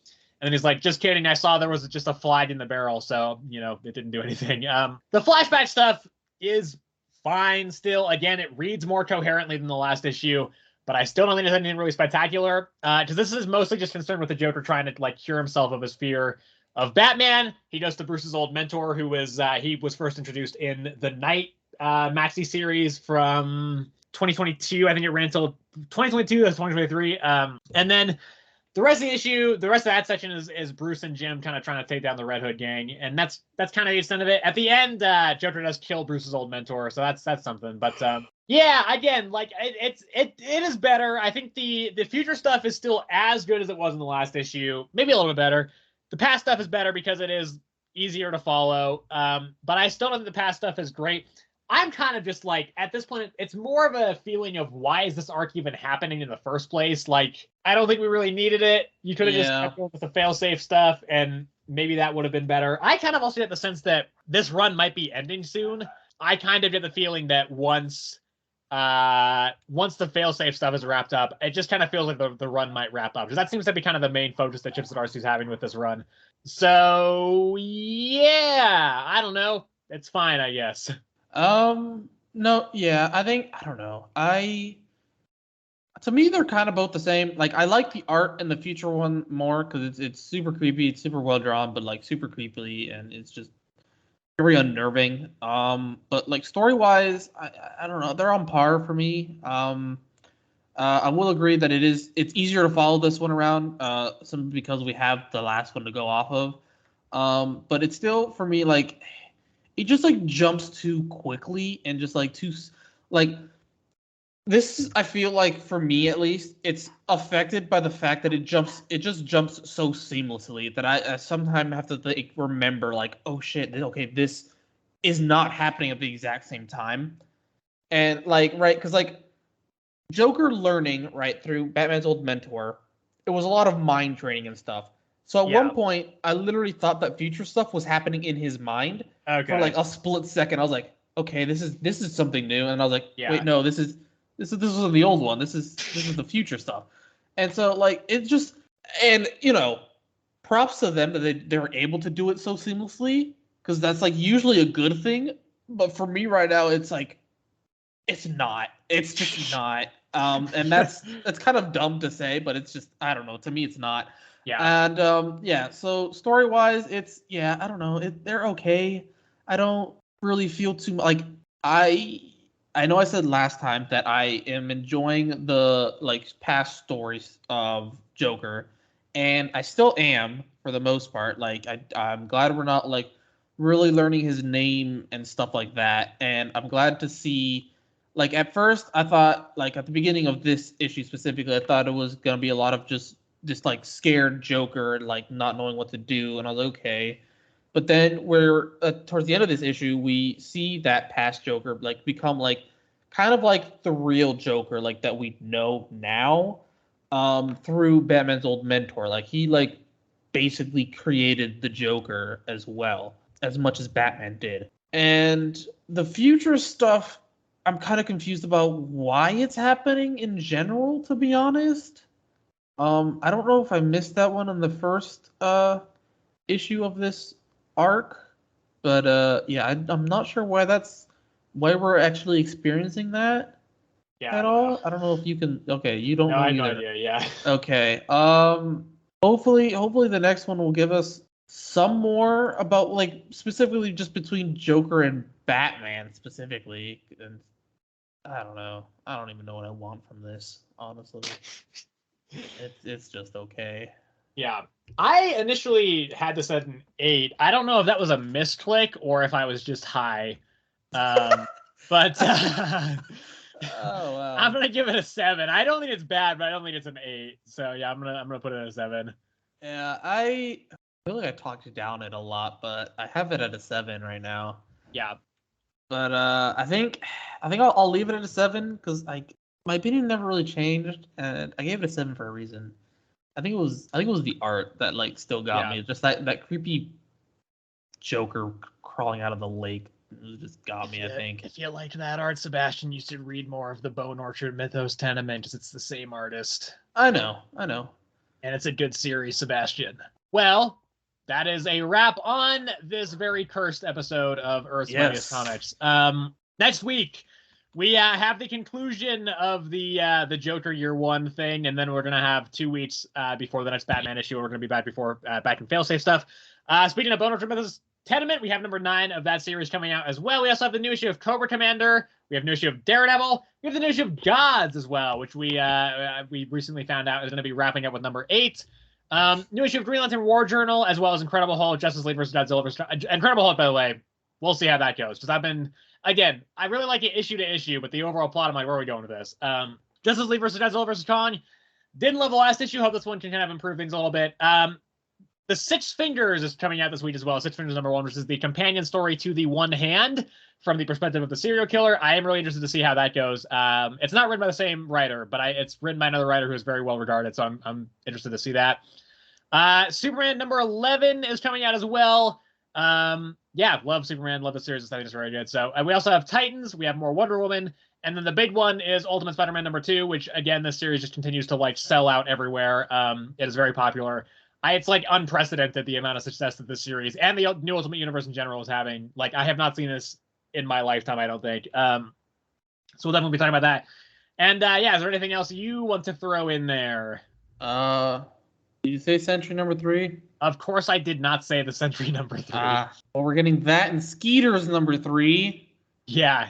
[SPEAKER 1] And then he's like, just kidding. I saw there was just a flag in the barrel, so you know it didn't do anything. The flashback stuff is fine still. Again, it reads more coherently than the last issue, but I still don't think there's anything really spectacular. Because this is mostly just concerned with the Joker trying to like cure himself of his fear of Batman. He goes to Bruce's old mentor, who was he was first introduced in the Night maxi series from 2022. I think it ran until 2022 to 2023. And then the rest of the issue, the rest of that section is Bruce and Jim kind of trying to take down the Red Hood gang, and that's kind of the extent of it. At the end, Joker does kill Bruce's old mentor, so that's something. But yeah, again, like it is better. I think the future stuff is still as good as it was in the last issue, maybe a little bit better. The past stuff is better because it is easier to follow. But I still don't think the past stuff is great. I'm kind of just like, at this point, it's more of a feeling of why is this arc even happening in the first place? Like, I don't think we really needed it. You could have just kept going with the fail-safe stuff, and maybe that would have been better. I kind of also get the sense that this run might be ending soon. I kind of get the feeling that once the fail-safe stuff is wrapped up, it just kind of feels like the run might wrap up. Because that seems to be kind of the main focus that Chip Zdarsky's having with this run. So, yeah, I don't know. It's fine, I guess.
[SPEAKER 3] No, yeah, I don't know. To me, they're kind of both the same. Like, I like the art in the future one more because it's super creepy, it's super well drawn, but like super creepy, and it's just very unnerving. But like story wise, I don't know, they're on par for me. I will agree that it's easier to follow this one around, simply because we have the last one to go off of. But it's still for me like. It just like jumps too quickly and just like too like this. I feel like for me at least, it's affected by the fact that it just jumps so seamlessly that I sometimes have to like, remember like, oh shit, okay, this is not happening at the exact same time, and like right because like Joker learning right through Batman's old mentor, it was a lot of mind training and stuff. So at one point, I literally thought that future stuff was happening in his mind for like a split second. I was like, okay, this is something new, and I was like, wait, no, this was the old one. This is the future stuff, and so like it just and you know, props to them that they're able to do it so seamlessly because that's like usually a good thing. But for me right now, it's like it's not. It's just not. And that's kind of dumb to say, but it's just I don't know. To me, it's not.
[SPEAKER 1] Yeah.
[SPEAKER 3] And so story wise, it's I don't know. They're okay. I don't really feel too like I I know I said last time that I am enjoying the like past stories of Joker, and I still am for the most part. Like I'm glad we're not like really learning his name and stuff like that, and I'm glad to see. Like at first, I thought like at the beginning of this issue specifically, I thought it was gonna be a lot of just like scared Joker, like not knowing what to do, and I was okay. But then we're towards the end of this issue, we see that past Joker like become like kind of like the real Joker, like that we know now, through Batman's old mentor. Like he like basically created the Joker as well, as much as Batman did. And the future stuff, I'm kind of confused about why it's happening in general, to be honest. I don't know if I missed that one in the first issue of this arc, but yeah, I'm not sure why we're actually experiencing that at all. I don't know if you can. Okay, you don't know
[SPEAKER 1] I have
[SPEAKER 3] either.
[SPEAKER 1] no idea. Yeah.
[SPEAKER 3] Okay. Hopefully the next one will give us some more about like specifically just between Joker and Batman specifically. And I don't know. I don't even know what I want from this, honestly. It's just okay.
[SPEAKER 1] Yeah. I initially had this at an 8. I don't know if that was a misclick or if I was just high. But
[SPEAKER 3] Oh wow.
[SPEAKER 1] I'm gonna give it a 7. I don't think it's bad, but I don't think it's an 8. So yeah, I'm gonna put it at a 7.
[SPEAKER 3] Yeah, I feel like I talked it down it a lot, but I have it at a 7 right now.
[SPEAKER 1] Yeah.
[SPEAKER 3] But I think I'll leave it at a 7 because like my opinion never really changed, and I gave it a 7 for a reason. I think it was the art that like still got me. Just that creepy Joker crawling out of the lake just got me. I think
[SPEAKER 1] if you liked that art, Sebastian, you should read more of the Bone Orchard Mythos Tenement because it's the same artist.
[SPEAKER 3] I know.
[SPEAKER 1] And it's a good series, Sebastian. Well, that is a wrap on this very cursed episode of Earth's Mightiest Comics. Next week, we have the conclusion of the Joker Year 1 thing, and then we're going to have 2 weeks before the next Batman issue. We're going to be back back in Failsafe stuff. Speaking of Bone Orchard Mythos Tenement, we have number 9 of that series coming out as well. We also have the new issue of Cobra Commander. We have a new issue of Daredevil. We have the new issue of Gods as well, which we recently found out is going to be wrapping up with number 8. New issue of Green Lantern War Journal, as well as Incredible Hulk, Justice League vs. Godzilla. Incredible Hulk, by the way, we'll see how that goes. Because I really like it issue to issue, but the overall plot, I'm like, where are we going with this? Justice League vs. Godzilla vs. Kong. Didn't love the last issue. Hope this one can kind of improve things a little bit. The Six Fingers is coming out this week as well. Six Fingers number 1, which is the companion story to the One Hand from the perspective of the serial killer. I am really interested to see how that goes. It's not written by the same writer, but it's written by another writer who is very well regarded, so I'm interested to see that. Superman number 11 is coming out as well. Yeah, love Superman, love the series. I think it's very good. So we also have Titans. We have more Wonder Woman. And then the big one is Ultimate Spider-Man number 2, which, again, this series just continues to, like, sell out everywhere. It is very popular. It's, like, unprecedented, the amount of success that this series and the new Ultimate Universe in general is having. Like, I have not seen this in my lifetime, I don't think. So we'll definitely be talking about that. And, yeah, is there anything else you want to throw in there?
[SPEAKER 3] Did you say Sentry number 3?
[SPEAKER 1] Of course I did not say the Sentry number 3.
[SPEAKER 3] Well, we're getting that and Skeeter's number 3.
[SPEAKER 1] Yeah,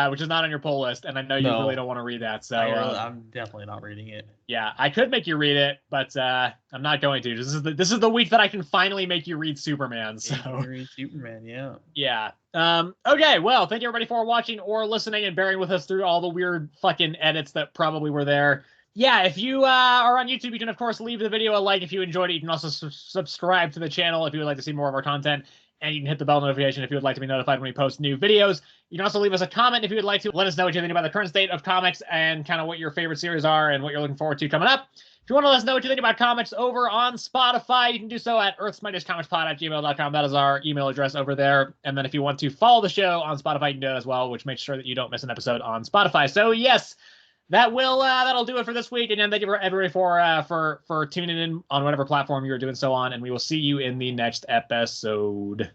[SPEAKER 1] which is not on your poll list, and I know you really don't want to read that. So
[SPEAKER 3] I'm definitely not reading it.
[SPEAKER 1] Yeah, I could make you read it, but I'm not going to. This is the week that I can finally make you read Superman. So
[SPEAKER 3] read Superman, yeah.
[SPEAKER 1] Yeah. Okay. Well, thank you everybody for watching or listening and bearing with us through all the weird fucking edits that probably were there. Yeah, if you are on YouTube, you can, of course, leave the video a like if you enjoyed it. You can also subscribe to the channel if you would like to see more of our content. And you can hit the bell notification if you would like to be notified when we post new videos. You can also leave us a comment if you would like to. Let us know what you think about the current state of comics and kind of what your favorite series are and what you're looking forward to coming up. If you want to let us know what you think about comics over on Spotify, you can do so at earthsmightiestcomicspod@gmail.com. That is our email address over there. And then if you want to follow the show on Spotify, you can do it as well, which makes sure that you don't miss an episode on Spotify. So, yes. That'll do it for this week. And thank you for everybody for tuning in on whatever platform you're doing so on. And we will see you in the next episode.